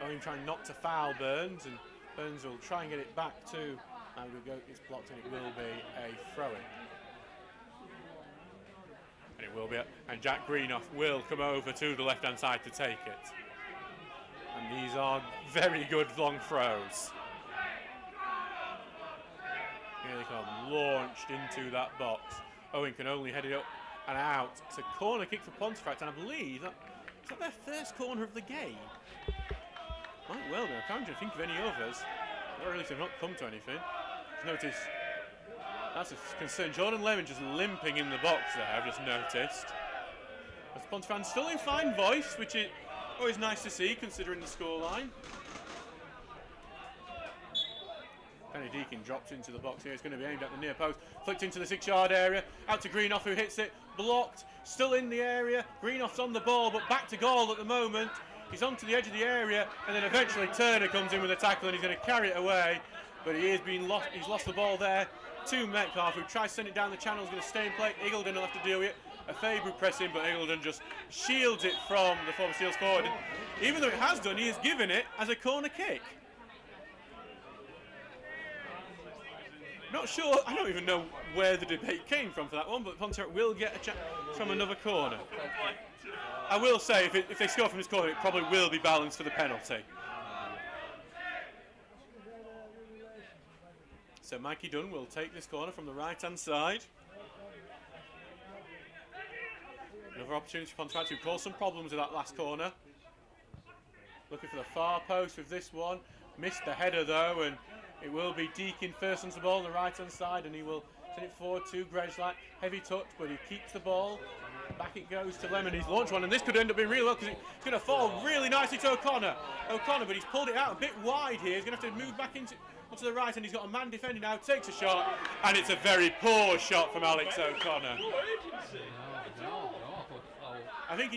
Owen trying not to foul Burns, and Burns will try and get it back to, and it's blocked, and it will be a throw-in. And it will be, and Jack Greenough will come over to the left-hand side to take it. And these are very good long throws. Here they come, launched into that box. Owen can only head it up and out. It's a corner kick for Pontefract, and I believe is that their first corner of the game? Might well be. I can't think of any others. Or at least they've not come to anything. Just notice that's a concern. Jordan Lemon just limping in the box there, I've just noticed. As Pontefract still in fine voice, which is always nice to see considering the scoreline. Penny Deacon drops into the box here. It's going to be aimed at the near post. Flicked into the 6-yard area. Out to Greenough, who hits it. Blocked. Still in the area. Greenoff's on the ball, but back to goal at the moment. He's onto the edge of the area, and then eventually Turner comes in with a tackle, and he's going to carry it away. But he's lost the ball there to Metcalf, who tries to send it down the channel. He's going to stay in play. Eagledon will have to deal with it. A Fabu press in, but Eagledon just shields it from the former Steels forward. And even though it has done, he has given it as a corner kick. Not sure, I don't even know where the debate came from for that one, but Pontefract will get a chance from another corner. I will say, if they score from this corner, it probably will be balanced for the penalty. So Mikey Dunn will take this corner from the right-hand side. Another opportunity for Pontefract, who caused some problems with that last corner. Looking for the far post with this one. Missed the header though, and it will be Deakin first on the ball on the right-hand side, and he will send it forward to Grejlak. Heavy touch, but he keeps the ball. Back it goes to Lemon. He's launched one, and this could end up being really well because it's going to fall really nicely to O'Connor. But he's pulled it out a bit wide here. He's going to have to move back onto the right, and he's got a man defending now. Takes a shot, and it's a very poor shot from Alex O'Connor. I think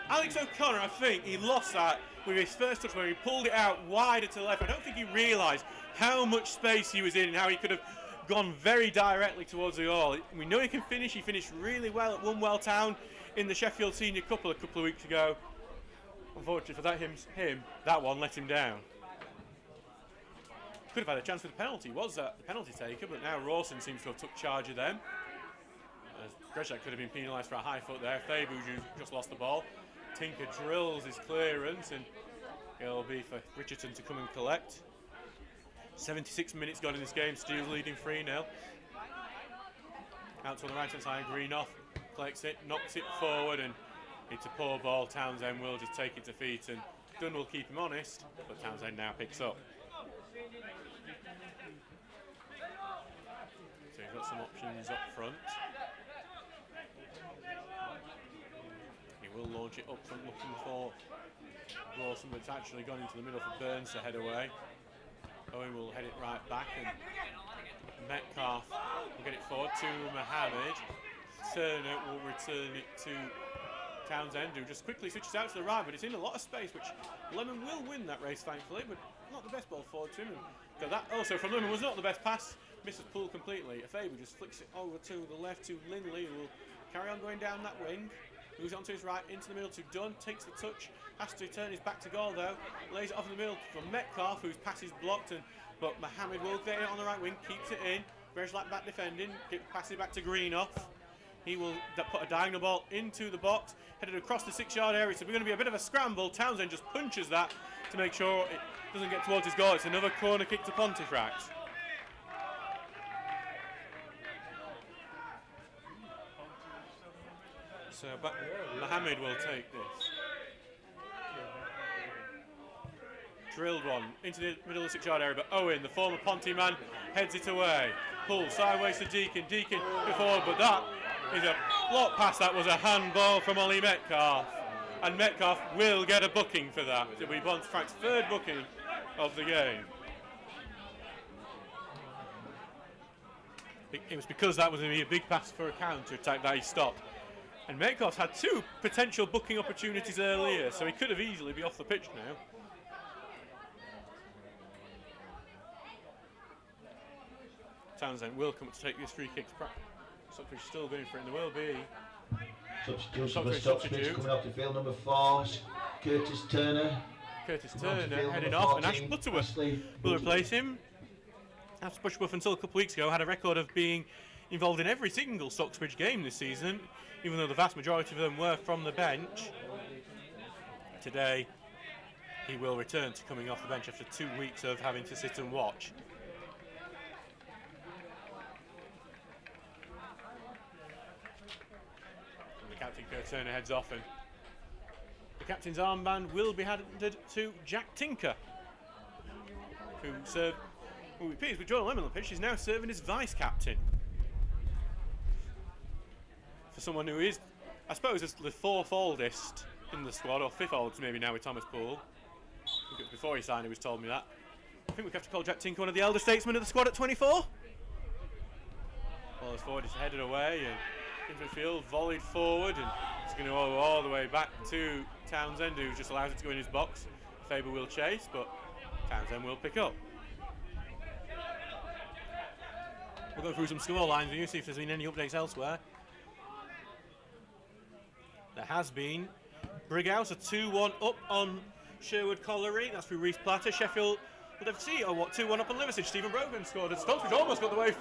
Alex O'Connor, I think he lost that with his first touch where he pulled it out wider to the left. I don't think he realised how much space he was in and how he could have gone very directly towards the goal. We know he can finish. He finished really well at Wunwell Town in the Sheffield Senior Cup a couple of weeks ago. Unfortunately for that one let him down. Could have had a chance with the penalty. Was the penalty taker, but now Rawson seems to have took charge of them. Greshak could have been penalised for a high foot there. Fabu just lost the ball. Tinker drills his clearance, and it'll be for Richardson to come and collect. 76 minutes gone in this game. Steels leading 3-0. Out to the right hand side, Greenough collects it, knocks it forward, and it's a poor ball. Townsend will just take it to feet, and Dunn will keep him honest, but Townsend now picks up. So he's got some options up front. Will launch it up front looking for Rawson, but it's actually gone into the middle for Burns to head away. Owen will head it right back, and Metcalf will get it forward to Mohammed. Turner will return it to Townsend, who just quickly switches out to the right, but it's in a lot of space, which Lemon will win that race thankfully, but not the best ball forward to him. And that also from Lemon was not the best pass, misses pull completely. Faber just flicks it over to the left to Lindley, who will carry on going down that wing. Moves onto his right, into the middle to Dunn, takes the touch, has to turn his back to goal though, lays it off in the middle from Metcalf, whose pass is blocked, but Mohammed will get it on the right wing, keeps it in. Grejlak back defending, passes it back to Greenough. He will put a diagonal ball into the box, headed across the 6-yard area, so we're going to be a bit of a scramble. Townsend just punches that to make sure it doesn't get towards his goal. It's another corner kick to Pontefract. So Mohammed will take this. Drilled one into the middle of the 6-yard area, but Owen, the former Ponty man, heads it away. Pull sideways to Deacon. Deacon before, but that is a block pass. That was a handball from Ollie Metcalf. And Metcalf will get a booking for that. It'll be Pontefract's third booking of the game. It was because that was going to be a big pass for a counter-attack that he stopped. And Metcalf's had two potential booking opportunities earlier, so he could have easily be off the pitch now. Townsend will come to take this free kick. Stocksbridge still going for it, and there will be Stocksbridge coming off the field, number 4, Curtis Turner. Curtis Turner heading off, and Ash Butterworth will replace him. Ash Butterworth, until a couple of weeks ago, had a record of being involved in every single Stocksbridge game this season, even though the vast majority of them were from the bench. Today, he will return to coming off the bench after 2 weeks of having to sit and watch. Captain Curtis Turner heads off, and the captain's armband will be handed to Jack Tinker, who appears with Jordan Lemon on the pitch. He's now serving as vice captain. For someone who is, I suppose, is the 4th oldest in the squad, or 5th oldest maybe now with Thomas Poole. I think it was before he signed, he was told me that. I think we have to call Jack Tinker one of the elder statesmen of the squad at 24. Well, as forward is headed away and into the field, volleyed forward, and it's going to go all the way back to Townsend, who just allows it to go in his box. Faber will chase, but Townsend will pick up. We'll go through some score lines with you, see if there's been any updates elsewhere. There has been. Brighouse, a 2-1 up on Sherwood Colliery. That's through Reece Platter. Sheffield will FC, 2-1 up on Liversedge. Stephen Brogan scored. And Stocksbridge almost got the way.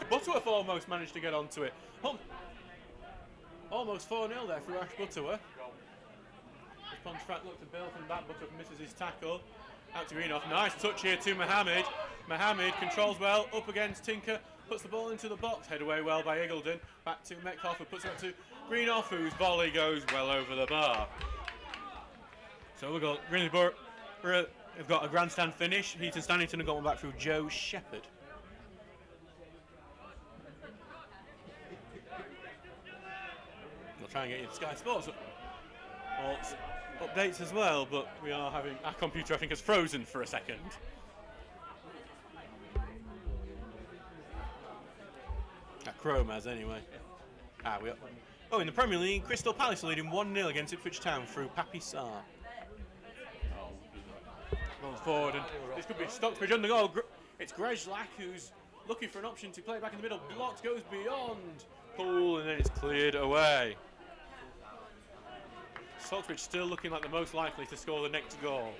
Butterworth almost managed to get onto it. Almost 4-0 there for Ash Butterworth. As Pontefract looked to Bill from back, Butterworth misses his tackle. Out to Greenoff. Nice touch here to Mohammed. Mohammed controls well, up against Tinker, puts the ball into the box, head away well by Eagledon. Back to Metcalf, who puts it up to Greenoff, whose volley goes well over the bar. So we've got Grimsborough, we've got a grandstand finish. Heaton Stannington have got one back through Joe Shepherd. We'll try and get you the Sky Sports updates as well, but we are having our computer, I think, has frozen for a second. Chrome has anyway. In the Premier League, Crystal Palace are leading 1-0 against Ipswich Town through Papi Sarr. Rolls forward, and this could be Stocksbridge under goal. It's Grezlak who's looking for an option to play back in the middle. Blocked, goes beyond Poole, and then it's cleared away. Stocksbridge still looking like the most likely to score the next goal.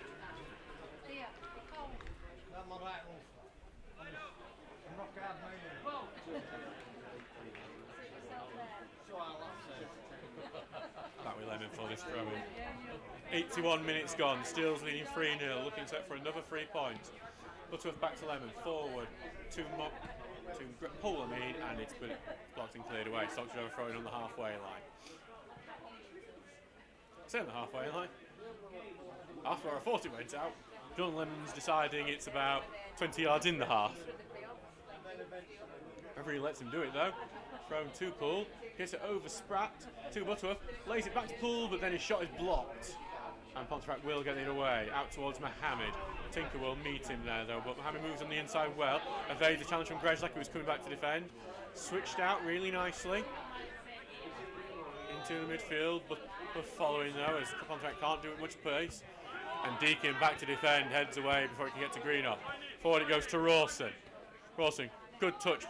That will Lemon for this throw in. 81 minutes gone, Steele's leading 3-0, looking set for another 3 points. Butterworth back to Lemon, forward to Poole, and it's been blocked and cleared away. Stocksbridge overthrowing on the halfway line. Stay on the halfway line. After our 40 went out, John Lemon's deciding it's about 20 yards in the half. Referee lets him do it though. Thrown to Poole, gets it over Spratt to Butterworth, lays it back to Poole, but then his shot is blocked. And Pontefract will get it away, out towards Mohammed. Tinker will meet him there though, but Mohammed moves on the inside well. Evades the challenge from Grezlak, who was coming back to defend. Switched out really nicely into the midfield, but following though, as Pontefract can't do it much pace. And Deakin back to defend, heads away before he can get to Greenoff. Forward it goes to Rawson. Rawson, good touch.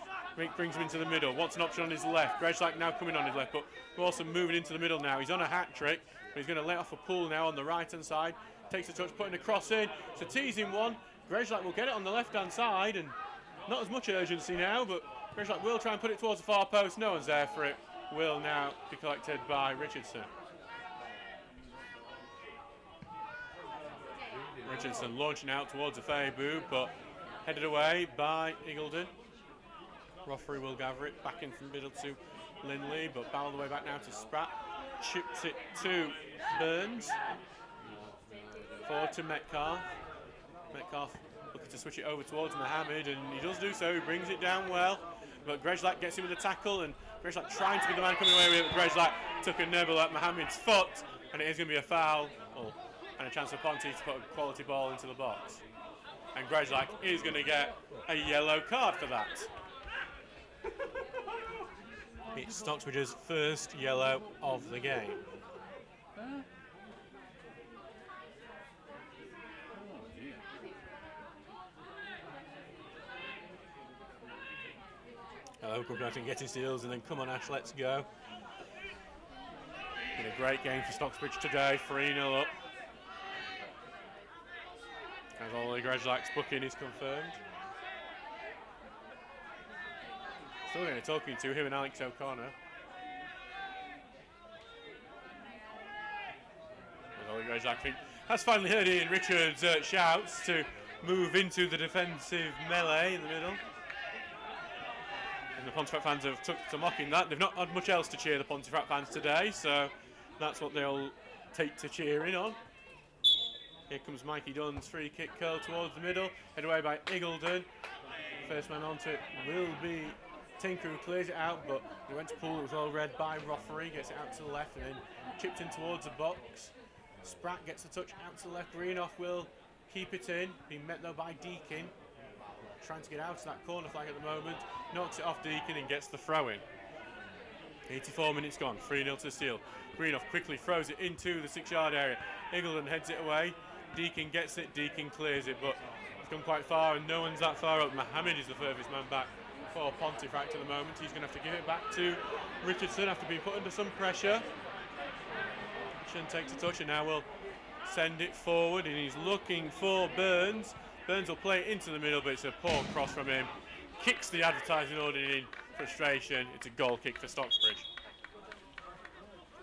Brings him into the middle, wants an option on his left. Grezlak now coming on his left, but Rawson moving into the middle now. He's on a hat-trick, but he's going to let off a Poole now on the right-hand side. Takes a touch, putting a cross in. It's a teasing one. Grezlak will get it on the left-hand side, and not as much urgency now, but Grezlak will try and put it towards the far post. No one's there for it. Will now be collected by Richardson. Richardson launching out towards the Fabu, but headed away by Eagledon. Rothery will gather it back into the middle to Lindley, but all the way back now to Spratt. Chips it to Burns. Forward to Metcalf. Metcalf looking to switch it over towards Mohammed, and he does do so. He brings it down well. But Grezlak gets him with the tackle, and Grezlak trying to be the man coming away with it. But Grezlak took a nibble at Mohammed's foot, and it is going to be a foul, and a chance for Ponty to put a quality ball into the box. And Grezlak is going to get a yellow card for that. It's Stocksbridge's first yellow of the game. Hello, Pontefract getting steals, and then come on Ash, let's go. Been a great game for Stocksbridge today, 3-0 up. As Ollie Grezlak's booking is confirmed. Still going to be talking to him and Alex O'Connor. As Ollie Grezlak has finally heard Ian Richards' shouts to move into the defensive melee in the middle. And the Pontefract fans have took to mocking that. They've not had much else to cheer the Pontefract fans today, so that's what they'll take to cheering on. Here comes Mikey Dunn's free kick curl towards the middle, headed away by Eagledon. First man onto it will be Tinker, who clears it out, but he went to pull, it was all read by Roffery, gets it out to the left and then chipped in towards the box. Spratt gets the touch out to the left, Greenoff will keep it in, being met though by Deakin. Trying to get out of that corner flag at the moment, knocks it off Deakin and gets the throw in. 84 minutes gone, 3-0 to Steele. Greenoff quickly throws it into the 6-yard area. Eagledon heads it away. Deakin gets it, Deakin clears it, but it's gone quite far and no one's that far up. Mohammed is the furthest man back for Pontefract at the moment. He's going to have to give it back to Richardson after being put under some pressure. Richardson takes a touch and now will send it forward, and he's looking for Burns. Burns will play it into the middle, but it's a poor cross from him. Kicks the advertising order in frustration. It's a goal kick for Stocksbridge.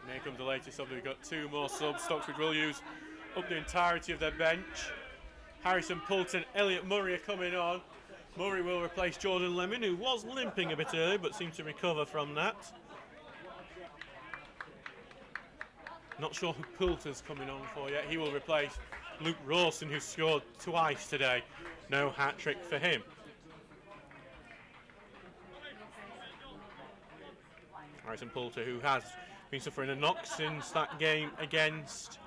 And here comes the latest sub. We've got 2 more subs. Stocksbridge will use up the entirety of their bench. Harrison Poulton, Elliot Murray are coming on. Murray will replace Jordan Lemon, who was limping a bit early but seemed to recover from that. Not sure who Poulter's coming on for yet. He will replace Luke Rawson, who scored twice today. No hat trick for him. Harrison Poulter, who has been suffering a knock since that game against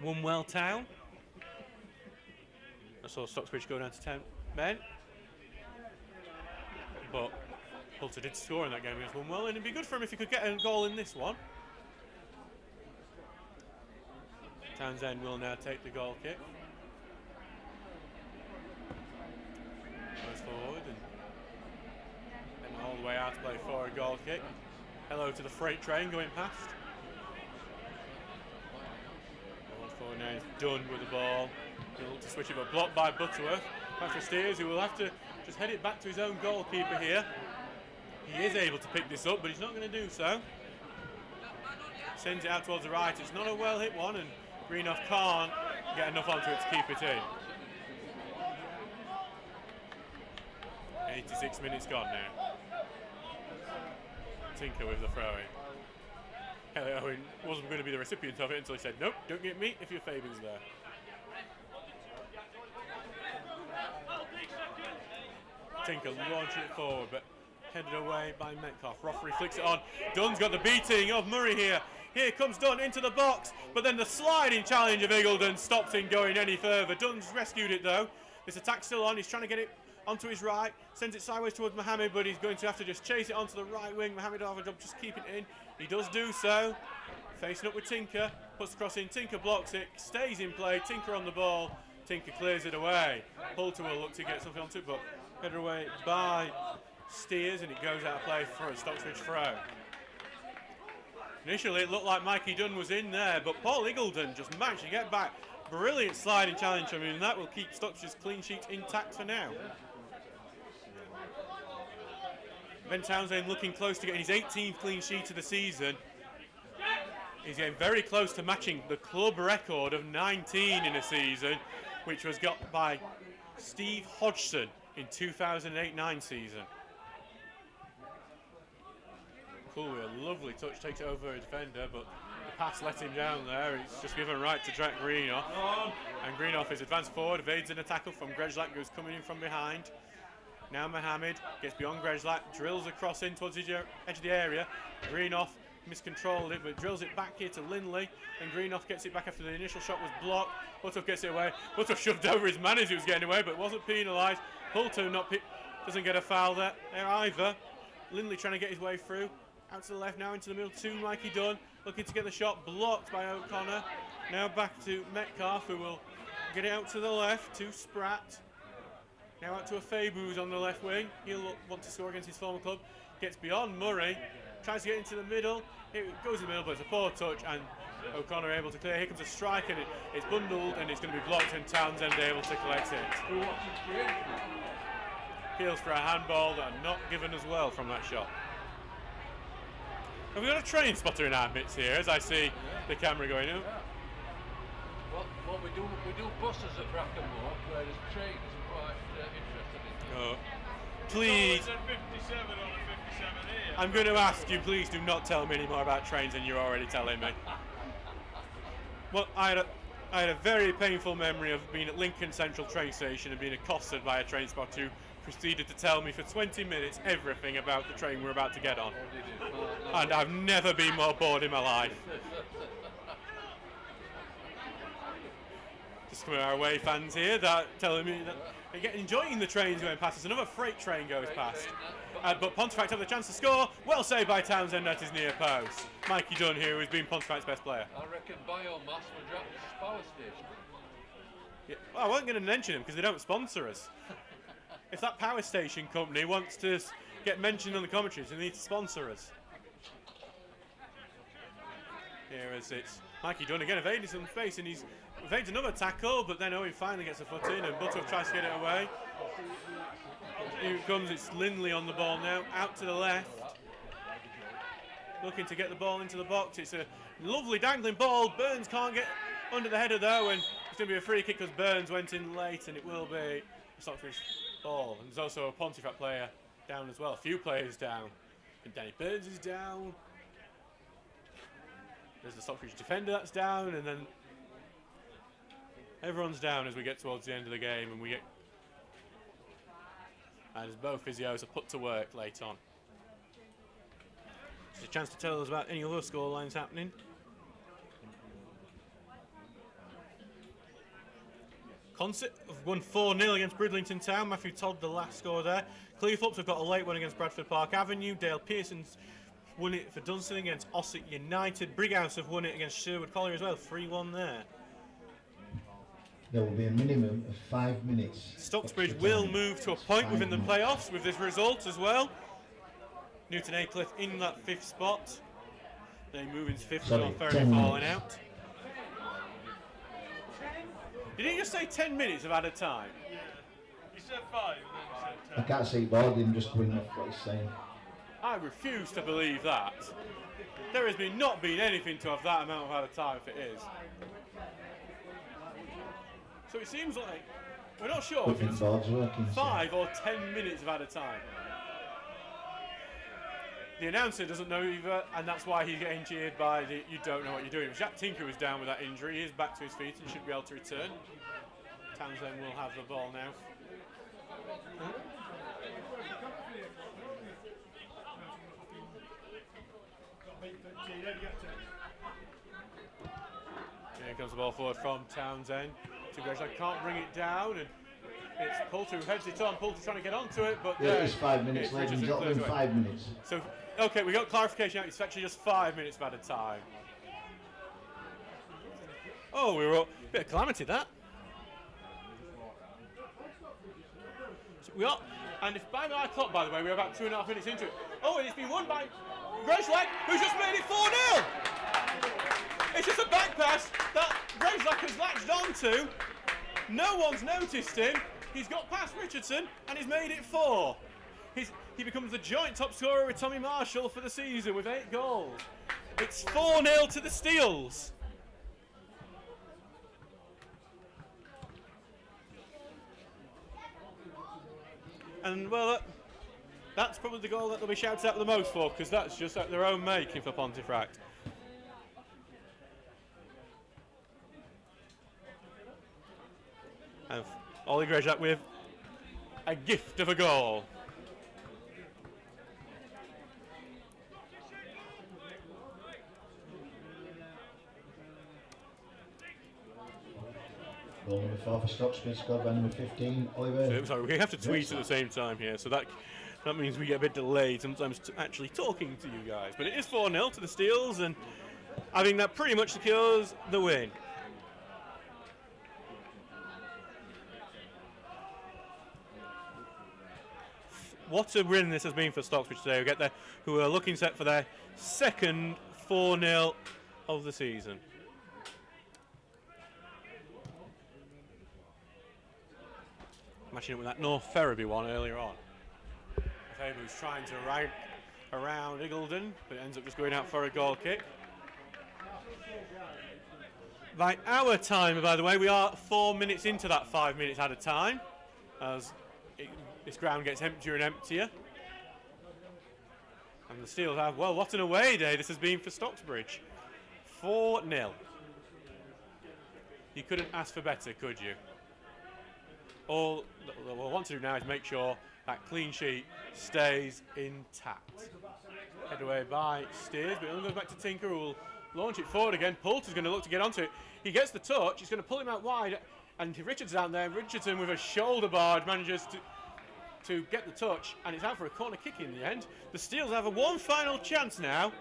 Wombwell Town. I saw Stocksbridge go down to 10 men. But Poulter did score in that game against Wombwell, and it'd be good for him if he could get a goal in this one. Townsend will now take the goal kick. Goes forward and all the way out to play for a goal kick. Hello to the freight train going past. Forward now is Dunn with the ball. He'll look to switch it, but blocked by Butterworth. Back for Steers, who will have to just head it back to his own goalkeeper here. He is able to pick this up, but he's not going to do so. Sends it out towards the right. It's not a well hit one, and Greenoff can't get enough onto it to keep it in. 86 minutes gone now. Tinker with the throw-in. Elliot Owen wasn't going to be the recipient of it until he said, nope, don't get me if your Fabian's there. Tinker launching it forward, but headed away by Metcalf. Roffery flicks it on. Dunn's got the beating of Murray here. Here comes Dunn into the box, but then the sliding challenge of Eagledon stopped him going any further. Dunn's rescued it though. This attack's still on. He's trying to get it onto his right, sends it sideways towards Mohammed, but he's going to have to just chase it onto the right wing. Mohammed will have a job just keep it in. He does do so. Facing up with Tinker, puts the cross in. Tinker blocks it, stays in play. Tinker on the ball. Tinker clears it away. Poulter will look to get something onto it, but headed away by Steers, and it goes out of play for a Stocksbridge throw. Initially, it looked like Mikey Dunn was in there, but Paul Eagledon just managed to get back. Brilliant sliding challenge from him, and that will keep Stocksbridge's clean sheet intact for now. Ben Townsend looking close to getting his 18th clean sheet of the season. He's getting very close to matching the club record of 19 in a season, which was got by Steve Hodgson in 2008-9 season. Cool, a lovely touch, takes it over a defender, but the pass let him down there. It's just given right to Jack Greenoff. And Greenoff is advanced forward, evades an tackle from Grezlak, who's coming in from behind. Now Mohammed gets beyond Grezlak, drills across in towards the edge of the area. Greenoff miscontrolled it, but drills it back here to Lindley. And Greenoff gets it back after the initial shot was blocked. Buttoff gets it away. Buttoff shoved over his man as he was getting away, but wasn't penalised. Poulter doesn't get a foul there either. Lindley trying to get his way through. Out to the left, now into the middle to Mikey Dunn. Looking to get the shot blocked by O'Connor. Now back to Metcalf, who will get it out to the left to Spratt. Now out to a Fabu, who's on the left wing. He'll want to score against his former club. Gets beyond Murray. Tries to get into the middle. It goes in the middle, but it's a poor touch, and O'Connor able to clear. Here comes a strike, and it's bundled, and it's going to be blocked, and Townsend able to collect it. Appeals for a handball that are not given as well from that shot. Have we got a train spotter in our midst here, as I see the camera going up? Well, we do buses at Brackenmore, whereas trains are quite interested in. Oh. Please. It's a 57 on a 57 here. I'm going to ask you, please do not tell me any more about trains than you're already telling me. Well, I had a very painful memory of being at Lincoln Central train station and being accosted by a train spotter who proceeded to tell me for 20 minutes everything about the train we're about to get on. And I've never been more bored in my life. Just coming our way, fans here, that telling me that they're enjoying the trains going past. As another freight train goes past. But Pontefract have the chance to score. Well saved by Townsend at his near post. Mikey Dunn here, who's been Pontefract's best player. I reckon biomass will drop this power station. Yeah, well, I wasn't going to mention them because they don't sponsor us. If that power station company wants to get mentioned on the commentaries, they need to sponsor us. Here as it's Mikey Dunn again evading some space, and he's evades another tackle, but then Owen finally gets a foot in, and Buttock tries to get it away. Here it comes, it's Lindley on the ball now, out to the left. Looking to get the ball into the box. It's a lovely dangling ball. Burns can't get under the header though, and it's going to be a free kick because Burns went in late, and it will be a Stocksbridge ball. And there's also a Pontefract player down as well. A few players down. And Danny Burns is down. There's the Stocksbridge defender that's down, and then everyone's down as we get towards the end of the game, and as both physios are put to work late on. Just a chance to tell us about any other scorelines happening. Consett have won 4-0 against Bridlington Town. Matthew Todd, the last score there. Cleethorpes have got a late one against Bradford Park Avenue. Dale Pearson's won it for Dunstan against Ossett United. Brighouse have won it against Sherwood Collieries as well. 3-1 there. There will be a minimum of 5 minutes. Stocksbridge will move to a point within the playoffs with this result as well. Newton Aycliffe in that 5th spot. They move into 5th with Ferry falling out. Did he just say 10 minutes of added time? Yeah. He said 5, and then he said I 10. can't see Baldwin just going off what he's saying. I refuse to believe that. There has not been anything to have that amount of added time if it is. So it seems like we're not sure if it's 5 or 10 minutes of added time. The announcer doesn't know either, and that's why he's getting cheered by the "you don't know what you're doing." Jack Tinker was down with that injury. He is back to his feet and should be able to return. Townsend will have the ball now. Here comes the ball forward from Townsend. I can't bring it down, and it's Poulter who heads it on. Poulter trying to get onto it, but yeah, it's 5 minutes, ladies and gentlemen, 5 minutes. So, okay, we got clarification out. It's actually just 5 minutes of added time. Oh, we were a bit of calamity that. So we are, and if by my clock, by the way, we're about 2.5 minutes into it. Oh, and it's been won by Grezlak, who's just made it 4-0. It's just a back pass that Grezlak has latched onto. No one's noticed him. He's got past Richardson and he's made it 4. He becomes the joint top scorer with Tommy Marshall for the season with 8 goals. It's 4-0 to the Steels. And well, that's probably the goal that they'll be shouted at the most for, because that's just at their own making for Pontefract. And Ollie Grezlak with a gift of a goal. Goal number 4 for Stocksbridge, scored by number 15, Oliver. Sorry, we have to tweet at the same time here, so that means we get a bit delayed sometimes actually talking to you guys. But it is 4-0 to the Steels, and I think that pretty much secures the win. What a win this has been for Stocksbridge today. Who are looking set for their second 4-0 of the season. Matching up with that North Ferriby one earlier on. Ferriby was trying to ride around Eagledon, but it ends up just going out for a goal kick. By our time, by the way, we are 4 minutes into that 5 minutes at a time, as this ground gets emptier and emptier. And the Steels have, well, what an away day this has been for Stocksbridge. 4-0. You couldn't ask for better, could you? All what I want to do now is make sure that clean sheet stays intact. Head away by Steers, but it only goes back to Tinker, who will launch it forward again. Poulter's going to look to get onto it. He gets the touch, he's going to pull him out wide, and Richards down there. Richardson with a shoulder barge manages to get the touch, and it's out for a corner kick in the end. The Steels have one final chance now,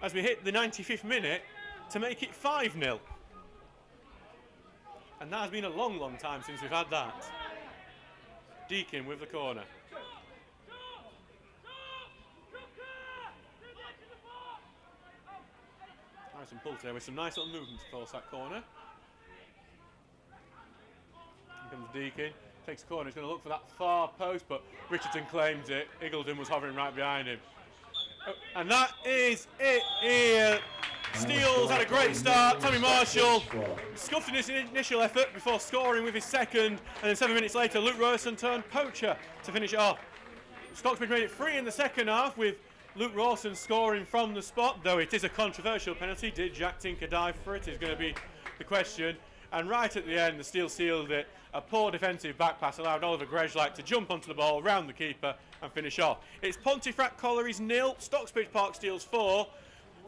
as we hit the 95th minute, to make it 5-0. And that has been a long, long time since we've had that. Deakin with the corner. Harrison Poulter with some nice little movement to force that corner. Here comes Deakin. Takes a corner, he's going to look for that far post, but Richardson claims it. Eagledon was hovering right behind him. Oh, and that is it here. Steels had a great start. Tommy Marshall scuffed in his initial effort before scoring with his second, and then 7 minutes later Luke Rawson turned poacher to finish it off. Stocksbridge made it 3 in the second half, with Luke Rawson scoring from the spot, though it is a controversial penalty. Did Jack Tinker dive for it is going to be the question. And right at the end, the Steels sealed it. A poor defensive back pass allowed Oliver Grejlak to jump onto the ball, round the keeper and finish off. It's Pontefract Collieries 0, Stocksbridge Park Steels 4.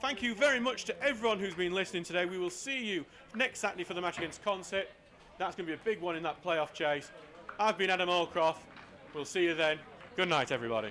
Thank you very much to everyone who's been listening today. We will see you next Saturday for the match against Consett. That's going to be a big one in that playoff chase. I've been Adam Allcroft. We'll see you then. Good night, everybody.